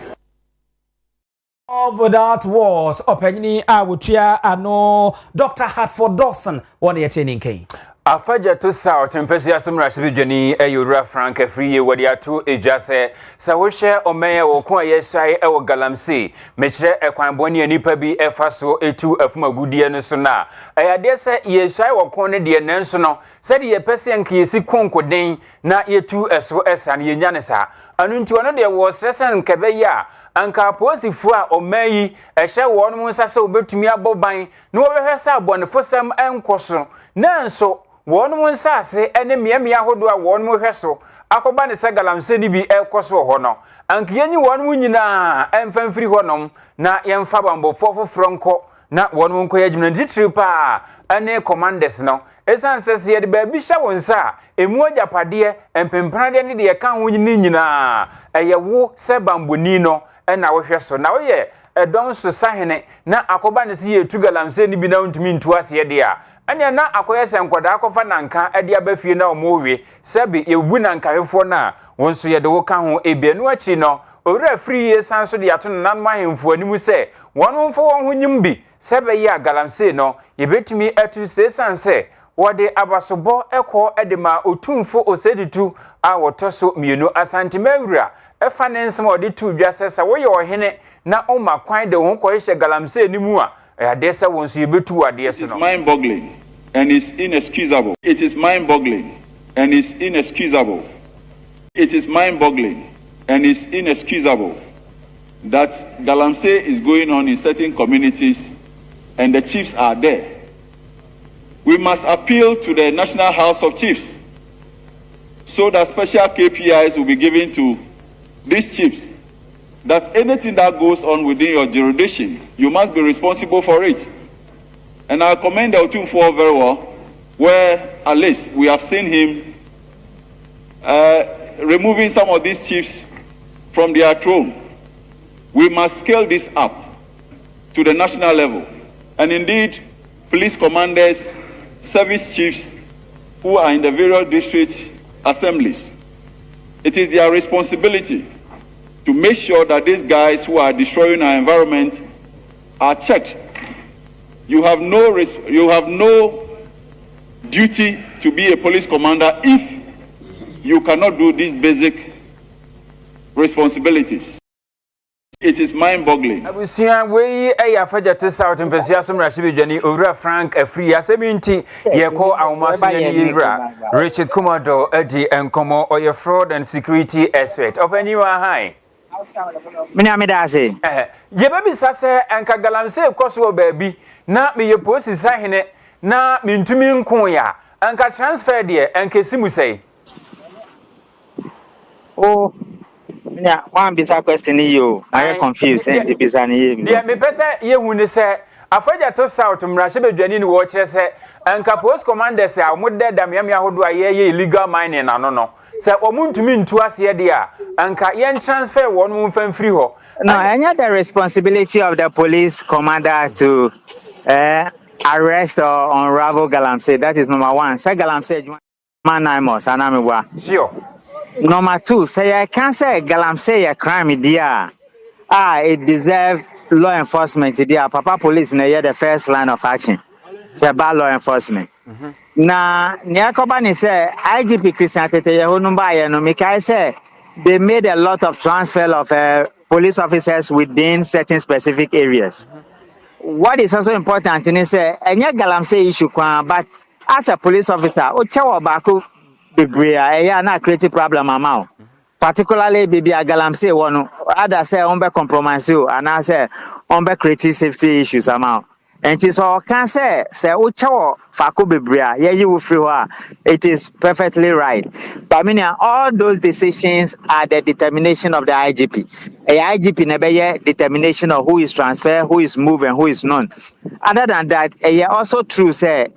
Of that was Openi Awutia ano Dr. Hartford Dawson one year training king. Afaja to South Tempesi Asumra Sibijani Eyura Frank Free Wadiatu Ejase Sawoshe Omeya Okwa Yesai Ewo Galamsi Mechre Ekwamboni Nipa bi Efaso etu Efuma Gudie no so na Ayadese Yesai Wakone de Nenso no said ye pese nka yesi konkoden na yetu eso esan yenyanesa anu nti wono de wo sesen nkebe ya anka posifu a omayi ehye won mu nsase obetumi aboban na obehwese abonefosam enkoso nanso won mu nsase ene miamia hodo a won mu hweso akoba ne sagalamse ni bi ekoso ho no anka yenyi won mu nyina emfamfiri honom na yemfa bambofo fofronko na won mu nkoya jimna ditri pa ane commanders no esansese ye de ba bi hya wonsa emu ajapade empemprade ne de ka ho nyina eyewo se bamboni no na wohwe so na woye edon so sahene na akoba ne se yetu galamse ni bi na ntumi ntu ase de a anya na akoye se nkoda akofa nanka ade abafie na omowe sebe yebu nanka hwefo na wonso ye de wo ka ho ebienu achi no owura free ye sanso de ato nan mahemfo animu se wonmfo won ho nyimbi sebe ye galamse no yebetumi atu se sanse wode abasobo ekọ edema otumfo oseditu a wotoso mienu asante mawura efa nensem ode tu dwasesa wo ye ohene na oma kwan de ho kohye galamse nimu a adese wonso yebetu wade so no. Mind boggling and is inexcusable. It is mind boggling and is inexcusable. It is mind boggling and is inexcusable that galamse is going on in certain communities and the chiefs are there. We must appeal to the National House of Chiefs so that special KPIs will be given to these chiefs, that anything that goes on within your jurisdiction, you must be responsible for it. And I commend the Otumfuo very well, where at least we have seen him removing some of these chiefs from their throne. We must scale this up to the national level. And indeed, police commanders, service chiefs who are in the various district assemblies, it is their responsibility to make sure that these guys who are destroying our environment are checked You have no duty to be a police commander if you cannot do these basic responsibilities. It is mind-boggling. Abusia we afaja to South Mpesia somra shibejani Owura Frank Afri aseminti yeko awmaso yani yira Richard Kumado edi enkomo oye fraud and security expert. Open you are high. Minamidase. Ye baby sase enka galamse koso baabi na me ye posi sahene na mintumi nko ya enka transfer de enka simu sei. Oh, yeah, one bizarre question you. I am confused. And the bizarre name. Yeah, me pesa ye hune se afaja to South mrashebedwani ni wo kire se enka post commander se amode damiam yahodo aye illegal mining na no se omuntumi ntu ase de a enka yen transfer won mu fan free ho. No, I need the responsibility of the police commander to arrest or unravel Galamsey. That is number one. Say Galamsey man naimos anamwa. Sure. Number two, say I can't say Galamsey a crime dia. It deserves law enforcement dia. Papa police na the first line of action. Say about law enforcement. Na Nyakobani say IGP Christian Tete Yehonumba no Mikai say they made a lot of transfer of police officers within certain specific areas. What is also important is say enya Galamsey issue but as a police officer, Ochawa Baku Bibria, na create problem amount. Particularly Bibi Galamsey one other say on compromise you and I say on create safety issues amount. And it is all can say Ochawa Faku Bibria, you will free her. It is perfectly right. But I mean all those decisions are the determination of the IGP. A IGP never determination of who is transferred, who is moved, and who is not. Other than that, also true say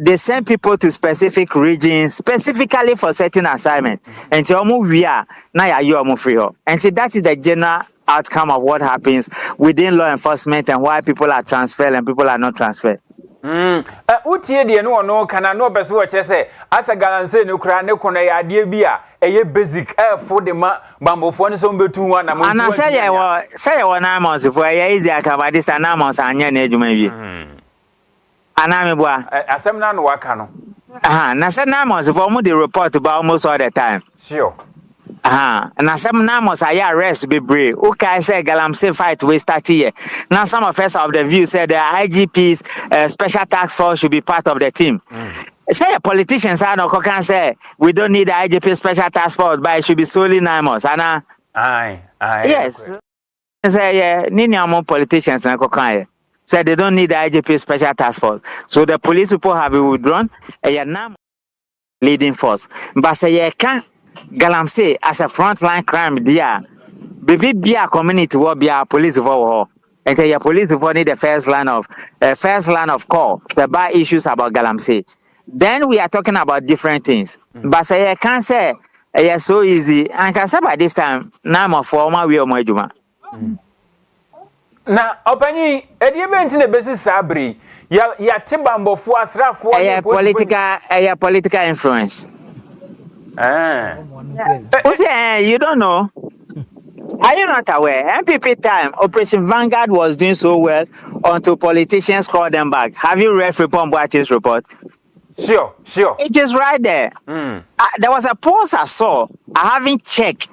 they send people to specific regions specifically for certain assignments. And we are now you free. And that is the general outcome of what happens within law enforcement and why people are transferred and people are not transferred. Utie de no kana no beso wo chese asa Galamsey no kra ne kono ya de bia eye basic for the bambofo ne so betu wa na mo ana say you na months for ya easy akaba this na months anya na ejuma bi ana me boa asem na no waka no na say na months for mo dey report about almost all the time. Sure. Na some namos I arrest be brave. Okay, say Galamsey fight we start here. Now some of us of the view said the IGP's special task force should be part of the team. Say politicians can say we don't need the IGP special task force, but it should be solely namos. Aye. Yes. Say nini among politicians say they don't need the IGP special task force. So the police people have been withdrawn. Now leading force. But say can't Galamsey as a frontline crime dia baby bia community will be a police for and your police for need the first line of call about issues about Galamsey. Then we are talking about different things. But say I can't say it's so easy and can say by this time now for my way my juma. Na opani ediebenti na besi sabri ya tibambo fu asrafo political influence. You don't know. Are you not aware? MPP time, Operation Vanguard was doing so well until politicians called them back. Have you read Fripon Boate's report? Sure. It is right there. There was a post I saw. I haven't checked,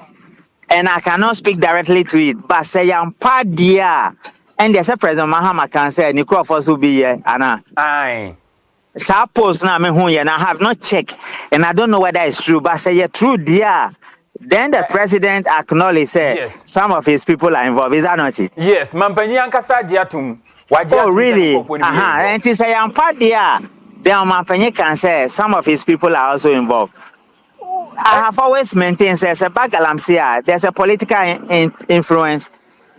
and I cannot speak directly to it. But say I'm part there, and there's a President Mahama can say Nikro Fosu be here, Anna. Aye. Suppose now and I have not checked, and I don't know whether it's true, but say true, dear. Then the president acknowledged some of his people are involved. Is that not it? Yes, Mampani Ankasa Diatum. Oh, really? And to say I'm part there, then Mampani can say some of his people are also involved. I have always maintained there's a Galamsey, there's a political influence,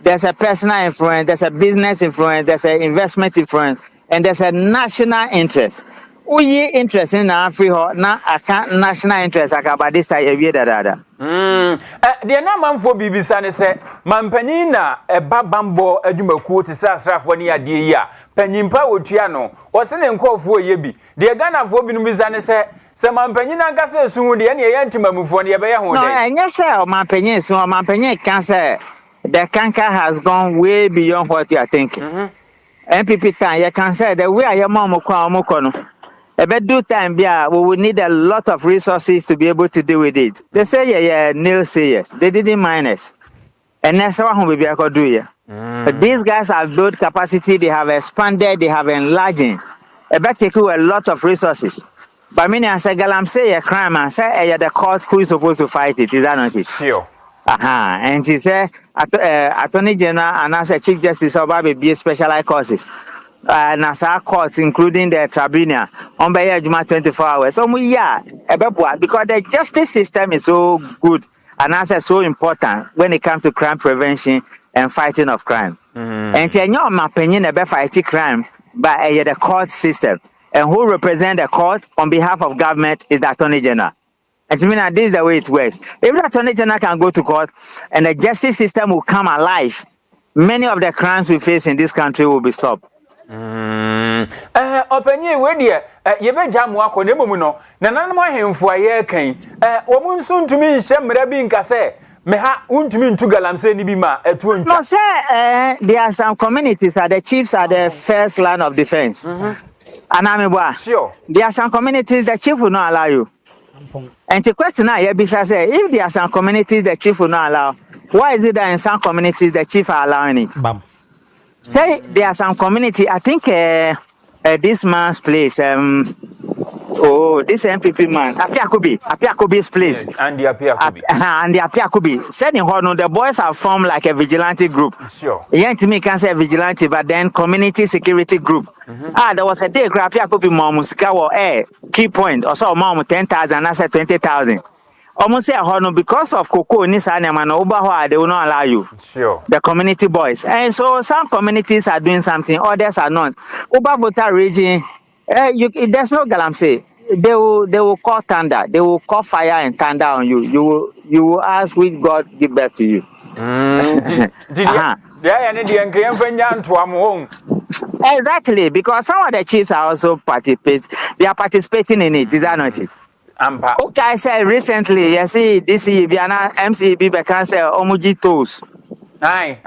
there's a personal influence, there's a business influence, there's an investment influence. And there's a national interest. We interest in Africa, national interest. About this time, The man for BBC say, Mampanina, a babambo, a dumaku to Sasraf 1 year, dear, Penimpa Utiano, or sending call for Yebi. The Ghana for Binubizane say, some Mampanina Gassa soon the any antimum for the Abayah. And yes, sir, Mampanese, Mampanese can say the canker has gone way beyond what you are thinking. MPP time, you can say that we are your mom no. About do time, yeah, we will need a lot of resources to be able to deal with it. They say, yeah, Neil say yes. They didn't mind us. And that's what we be do here. But these guys have built capacity, they have expanded, they have enlarging. About take you a lot of resources. But many I say, Galam say a crime and say, the court who is supposed to fight it. Is that not it? Sure. And he said, Attorney General and as a Chief Justice of be specialized courses. Nasa courts, including the tribunal, on by 24 hours. So, because the justice system is so good and also so important when it comes to crime prevention and fighting of crime. And in my opinion, about fighting crime by the court system. And who represent the court on behalf of government is the Attorney General. And to me, this is the way it works. If the Attorney General can go to court and the justice system will come alive, many of the crimes we face in this country will be stopped. Openye we dia ye be jamu akọ na emomu no na nanom ahemfo aye kan wo nso ntumi nhye mra bi nka se me ha untumi ntu galamse ni bi ma etu ntwa. No say there are some communities that the chiefs are the first line of defense. Sure. There are some communities the chief will not allow you. And the question now here say if there are some communities the chief will not allow, why is it that in some communities the chief are allowing it? Say there are some community, I think this man's place, this MPP man, Apiakubi's place. Yes, and the Apiakubi. And the Apiakubi. Said in Horno, the boys have formed like a vigilante group. Sure. Yeah, to me, can't say vigilante, but then community security group. There was a day, Apiakubi Momusika, key point, or so, mom, 10,000, I said 20,000. Almost say Horno because of Coco, Nissan, and Obawa, they will not allow you. Sure. The community boys. And so some communities are doing something, others are not. Ubavota region, there's no galamsey. They will call thunder, they will call fire and thunder on you. You will ask which God give birth to you. Exactly, because some of the chiefs are also participating in it. Did I not it? Okay, I said recently, you see, this Biana MCB cancel Omuji toes. Aye.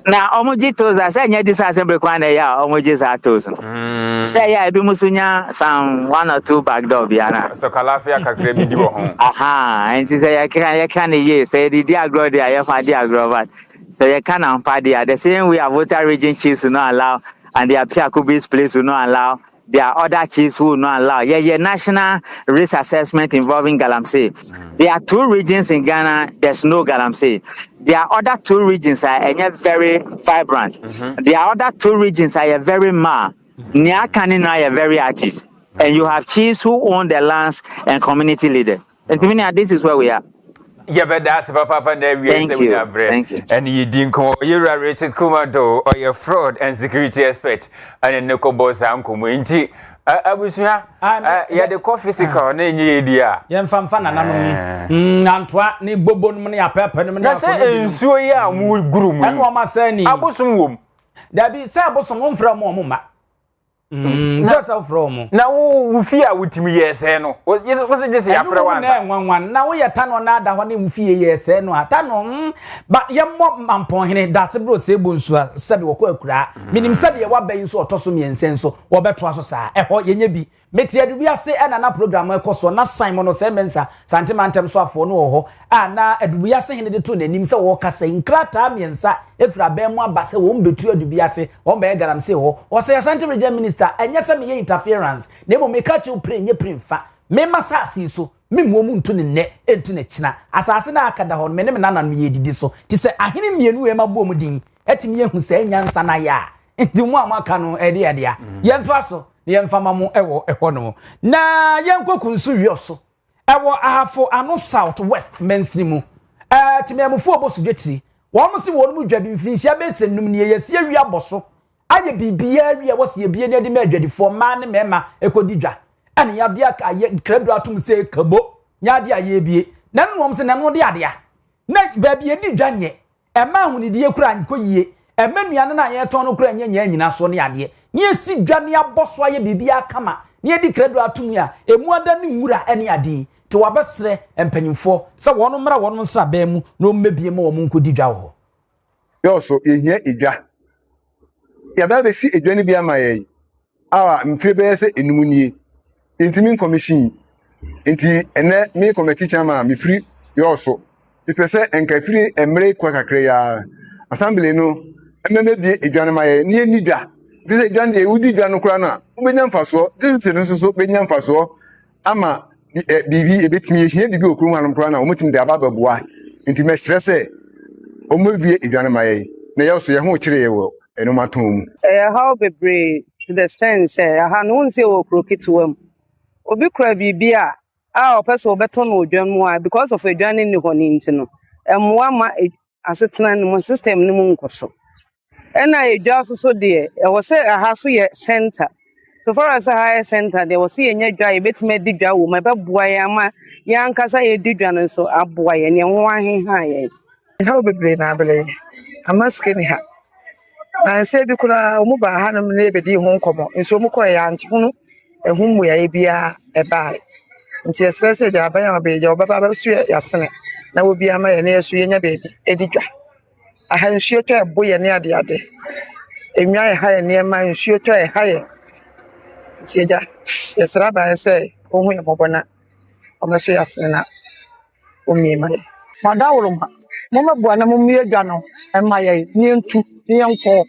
Now, Omuji toes, I said, this assembly Omuji's are toes. Say, yeah, Bimusunya, some 1 or 2 back door, Biana. So, Calafia Kakrebi do home. And she said, I can't say, the dear God, I have a dear God. So, you can't party. The same way, voter region chiefs will not allow, and the Apiakubi's place will not allow. There are other chiefs who will not allow. National risk assessment involving galamsey. There are 2 regions in Ghana, there's no galamsey. There are other 2 regions that are very vibrant. There are other 2 regions that are very mild. Niakanina are very active. And you have chiefs who own the lands and community leaders. And to me, this is where we are. Yeah, but that's Papa and we are Thank you. And you didn't call you Richard Kumado or your fraud and security expert and a Noko boss uncle Winty. I was here. Yeah, the coffee physical, nay, dear. Yan fanfana Nantwa, ni bobon money a pepper, and so ya would groom and one must say, I was some womb. There be some from Moma. Just from now, fear with me, yes, no. Was it just after one? Now we are tan on that one, fear, yes, no, tan but young mom point, that's a bro, Sabus, Sabu cra, meaning Sabia, what bay so tossum and senso, or better, or ye Metia, we are say another program, of course, not Simon or Semensa, Santimantem so for no, and now we are saying the 2 names of Walker saying, Cratamiansa, if Rabemwa Bassa won't be true to be a say, or Begaram say, or say a Santa Region Minister, and yes, I mean interference, they will make you pray in your print fat. Me masasi so, me woman to the net, into the china, Assassina Cadahon, Meneman and me did so, to say, I hear me and we are booming, etim who say Yansanaya, into one canoe, Edia, Yan Twasso. Yen famamu ewo ekono na yenko kunsu wioso ewo ahafo ano south west mensrimu timemufo obosu dwetiri wo mo se wo mu dwabi mfinhia besen num ne yesi awia boso aye bibia awia wose ye bie ne de madwadifo ma ne mema ekodidwa ane ya dia ka ye kredo atum se kabo nya dia ye bie na no mo se na no de adea na ba bie didwa nye ema hunidie kura nko yie Emmanuel na ye ton no kura nya nyina so ne ade ne esi dwane aboso aye bibia kama ne edi kredo atum ya emu ada ne nwura ene ade to wabesre empanyimfo se wono mra wono nsra ba mu no mmebie ma wo nko didwa wo yo so ehia edwa ya ba be si edwane bi amaye awa mfire be se enumunie intimin commission inti ene me committee chairman me free yoso pese enkafiri emre kwa kakre ya assembly no ememe bi edwane maye ni enidwa pese edwane de udi dwa no kura na ubenya mfaso tisi nso so benya mfaso ama bibi ebetimi ehia bibi okuru hanom kura na omutim de abababua inti me stress omobie edwane maye na yoso ye ho kire ye wo eno matom how bebre to the extent say ha no nse wo krokituam obi kura bibia a opese obeto no odwan mu a because of edwane ni honi nti no emwa ma asetena ni mo system ni mu nkoso ena edwa so de e wo say aha so ye center so far as high center there was enya dwa e betime di dwa wo ma beboa ya ma ya nkasa ye di dwa no so aboa ye ne ho aheha ye how bebre na bele amaske ni ha na se bi kura omu ba ha no ne be di ho nkomo nso mu ko ya nchunu ehum ya ebia eba nti esrese de aban be je obaba ba su ya sene na obi ama ye na yesu yenya be edidwa aha nsuo to ebo ye ne ade ade enwa ye ha ye ne ma nsuo to ye ha ye nti eja yesra ba se ohun ye mobona omeso ya sene na omi ma ye madawuluma mama bua na mumie dwa no ema ye ni ntu ni enko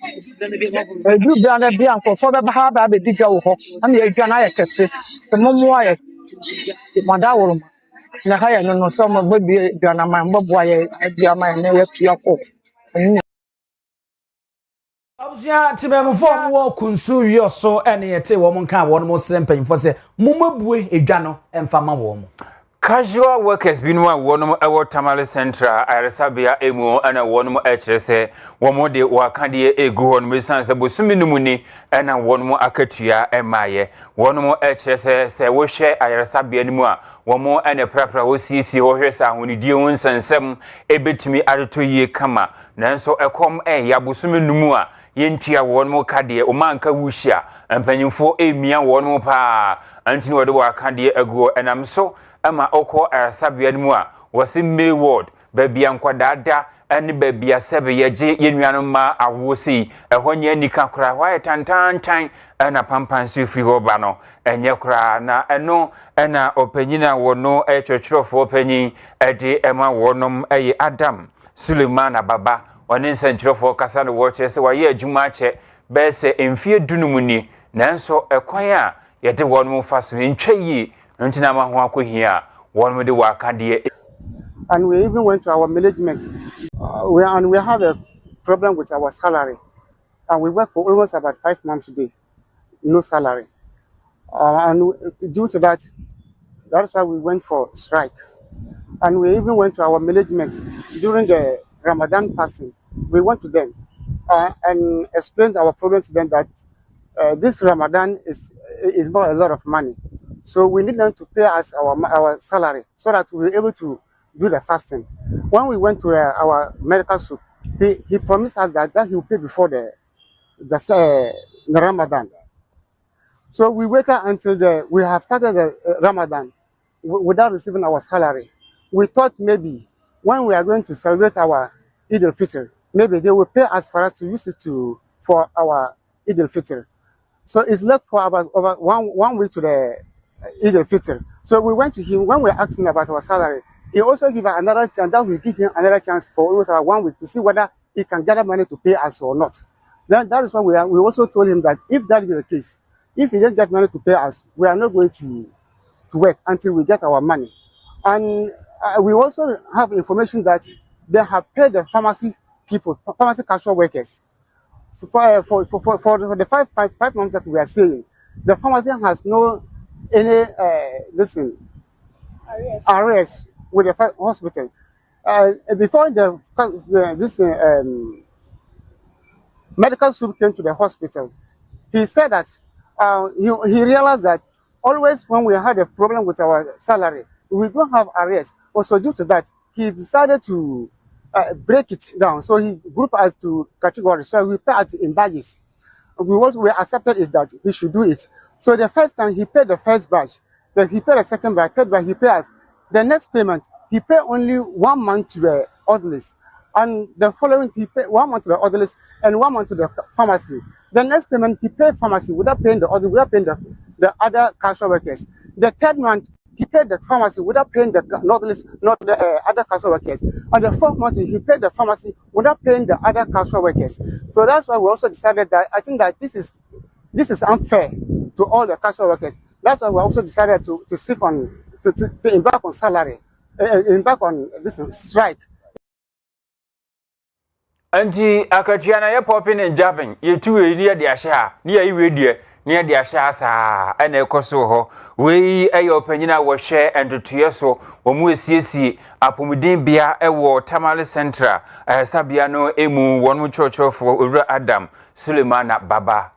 edu bia na bia nko fo be ba ba be didwa wo ho na ye dwa na ye kese se momo aye madawuluma na ha ye no so mo gbe dwa na ma mbobua ye bia ma ye na ye tuako Obvia tibemfo wo kunsu wioso ene yete wo monka wo no srempanyfo se momabue edwa no emfama wo mo Casual workers binwa wonom ewo Tamale Central Aresabia emu ana wonom echese womo de wakade egu wonom sanse bosumi numuni ana wonom akatua emaye wonom echese se wo hwe Aresabia nimu a womo ene prapra wo sisi wo hwe sa honidie won sansem ebetimi areto yie kama nanso ekom ya bosumi numu a yentia wonom kade o manka wuhia empanyimfo emia wonom pa antini wode wakade egu enam so ama oko Aresabia nimu a wasi May Ward babia nkwadada ani babia sebe yeje yenuanu ma awosi ehonye nika kura wae tantantan ana pampansi firi hoba no enye kura na eno ena opanyina wono etwetwerofo opanyin ede ema wonom eye Adam Suleiman Baba one nsentwerofo kasa no wo kyese waye adwuma ache bese emfie dunumuni nanso ekwan a yede wonom faso ntwayi ntina ma ho akohia wonom de wakade. And we even went to our management. We have a problem with our salary. And we work for almost about 5 months today, no salary. And due to that, that's why we went for strike. And we even went to our management during the Ramadan fasting. We went to them and explained our problem to them that this Ramadan is not a lot of money. So we need them to pay us our salary so that we'll be able to do the fasting. When we went to our medical soup, he promised us that he will pay before the Ramadan. So we waited until we have started the Ramadan without receiving our salary. We thought maybe when we are going to celebrate our Eid al-Fitr, maybe they will pay us for us to use it for our Eid al-Fitr. So it's left for about over one week to the Eid al-Fitr. So we went to him when we asked him about our salary. He also gave us another chance, that we give him another chance for almost about 1 week to see whether he can gather money to pay us or not. Then that is why we also told him that if that be the case, if he didn't get money to pay us, we are not going to work until we get our money. And we also have information that they have paid the pharmacy people, pharmacy casual workers. So for the five months that we are saying, the pharmacy has no any arrears with the hospital. Before this medical soup came to the hospital, he said that he realized that always when we had a problem with our salary, we don't have arrears. Also due to that, he decided to break it down. So he grouped us to categories. So we pay it in batches. We accepted is that he should do it. So the first time he paid the first batch, then he paid the second batch, third batch he paid us. The next payment, he paid only 1 month to the orderlies. And the following, he paid 1 month to the orderlies and 1 month to the pharmacy. The next payment, he paid pharmacy without paying the order, without paying the other casual workers. The third month, he paid the pharmacy without paying the orderlies, not the other casual workers. And the fourth month, he paid the pharmacy without paying the other casual workers. So that's why we also decided that I think that this is unfair to all the casual workers. That's why we also decided to seek on to embark on salary, embark on this strike. Anti akatiana ye popping and jabbing, ye two near the asha, near you near the asha, and a coso ho. We a your penina was share and to yeso, when we see Apumudin Bia a war Tamale Centra, Sabiano Emu, one church for Adam, Sulemana Baba.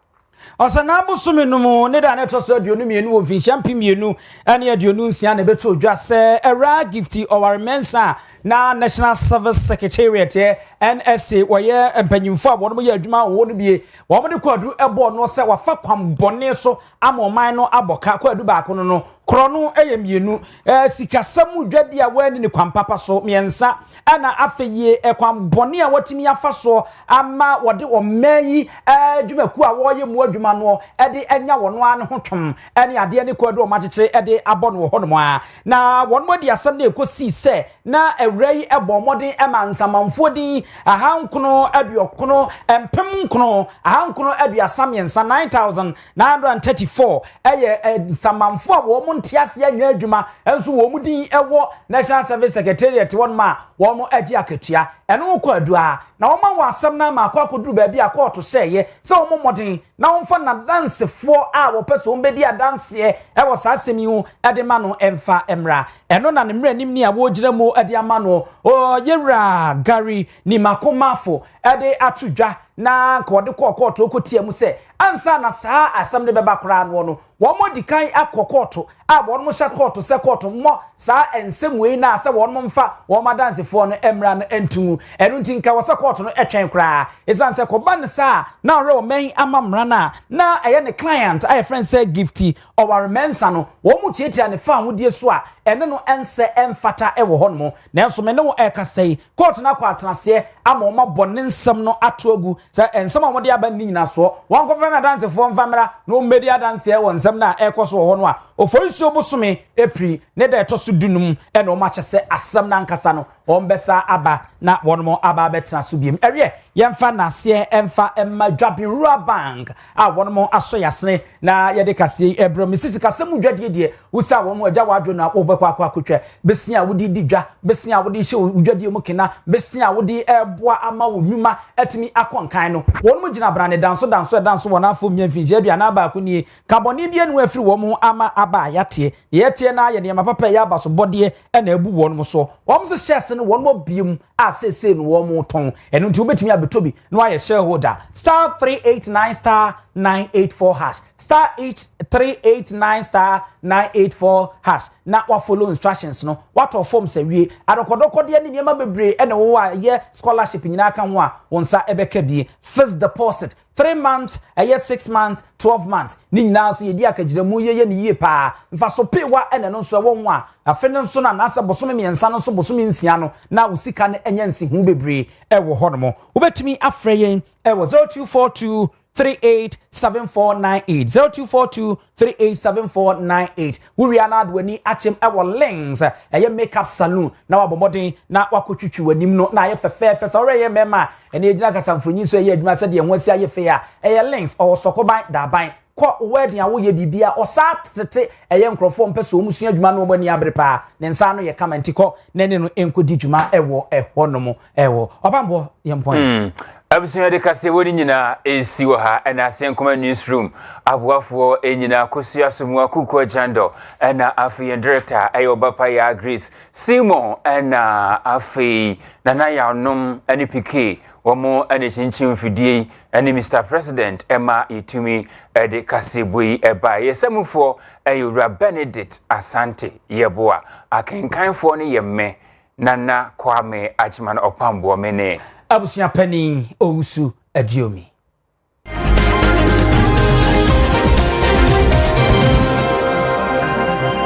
Osanabo sumenumu ne da neto so aduonu mienu wo finchampi mienu ane aduonu nsia na beto dwa se era gifty Owia Mensa na National Service Secretariat NSA woye empanyimfo abono ye adwuma wo no bie wo mo de kwadu ebo no se wafa kwam bone so amoman no aboka kwadu ba ko no kro no mienu sikasamu dwade a wani ne kwampapa so miensa ana afeye kwam bone a watimi afa so ama wode omayi adwumaku a woye mu adwuma no ede enya wono an ho twom ene ade ne kwadu o magyeche ede abɔ no ho no a na wono mo de asam na ekosi se na ewrai ebo modin emansamanfo din ahankono aduokono empem nkono ahankono aduasamiensa 9934 eye samanfo a wo mo ntiase anya adwuma enso wo mu din ewo National Service Secretariat won ma wo mo agi akatua eno kwadu a na wo ma wasam na ma akwaduru ba bi akoto hyeye se wo mo modin na wo mfa na dansefo a wo pese wo bedi adanse e wo sa asemi hu ede ma no emfa emra eno na ne mra nim ni a wo gira mo ede ama no o yewra Gary ni makomafo ede atudwa na kode kokoto okotia mu se ansa na saa asam de beba kra no no wo modikan akokoto a bo no hya koto se koto mo saa ensem we na se wo no mfa wo madansefo no emra no entu enu ntinka wo se koto no etwen kra esanse ko ban saa na ore o men amamra na eye ne client aye friend say gifty Owia Mensa no wo mu tietia ne fa hodie so a ene no ense emfata e wo ho no na enso me ne wo ekasai koto na kwa atenase ama ma bone nsam no atogu say ensam a wode aba ni nyina so won ko fe na dance fo mfamra no medi adance e won nsam na ekoso ho no a oforisi obosome epri ne da etoso dunum e no ma kyese asam na nkasa no won besa aba na won mo aba betena so biem ewe yemfa na se emfa emma Dwabinwura Bank a won mo aso yasene na ye de kase ebro misisi kase mu dwadie die wusa won mo agya wadwo na obekwa akotwe besia wodi didwa besia wodi hye dwadie mu kena besia wodi eboa ama wo nwuma atimi akonkan no won mo gina brane danso won afo mnyamfinje bia na ba ko ni kaboni bia no afiri wo mo ama aba yate yete na ye ne mapapa ya baso bode e na abu won mo so won se share ne won mo biem a sese no won mo ton eno nti obetimi abetobi no aye shareholder star 389 star 984 hash star 8389 star 984 hash na wa follow instructions no what of form say wie adokodokode ne niam bebre ene wo a ye scholarship nyina ka ho a wonsa ebeka bi first deposit 3 months, a year 6 months, 12 months. Ni na so ye di akagire mu ye ni ye pa. Mfa so pewa ene no so wo a afene so na nasa bosome miensa no so bosome nsia no na usika ne enya nsi hu bebre e wo ho no mo. Ubetimi afre yen e wo 0242 387498 0242 387498 we are not weni achem ewo links eye makeup salon na wabomodin na wakotwitwi wanim no na ye fefe so re ye mema ene ejina kasamfonyi so ye adwuma se de enwasi aye fe a eye links o sokoban da ban ko wedding awo ye bibia o sa tete eye nkrofo mpese o musu adwuma no obani abrepa ne nsa no ye comment ko ne ne no enkodi dwuma ewo ehonom ewo obambo ye mpon Abusunya de kase woni nyina esi wo ha na asenkoma newsroom abuafo enyina kosua somu akuko jando na afi director ayobapa ya Grace Simon na afi nana ya nom ani pk womo ani chinchin fidie ani Mr President Emma Itumi de kase boi eba yesamufo ayura Benedict Asante yeboa akenkanfo ne yemme nana Kwame Ajman Opambo mene abusia pani owusu adiomi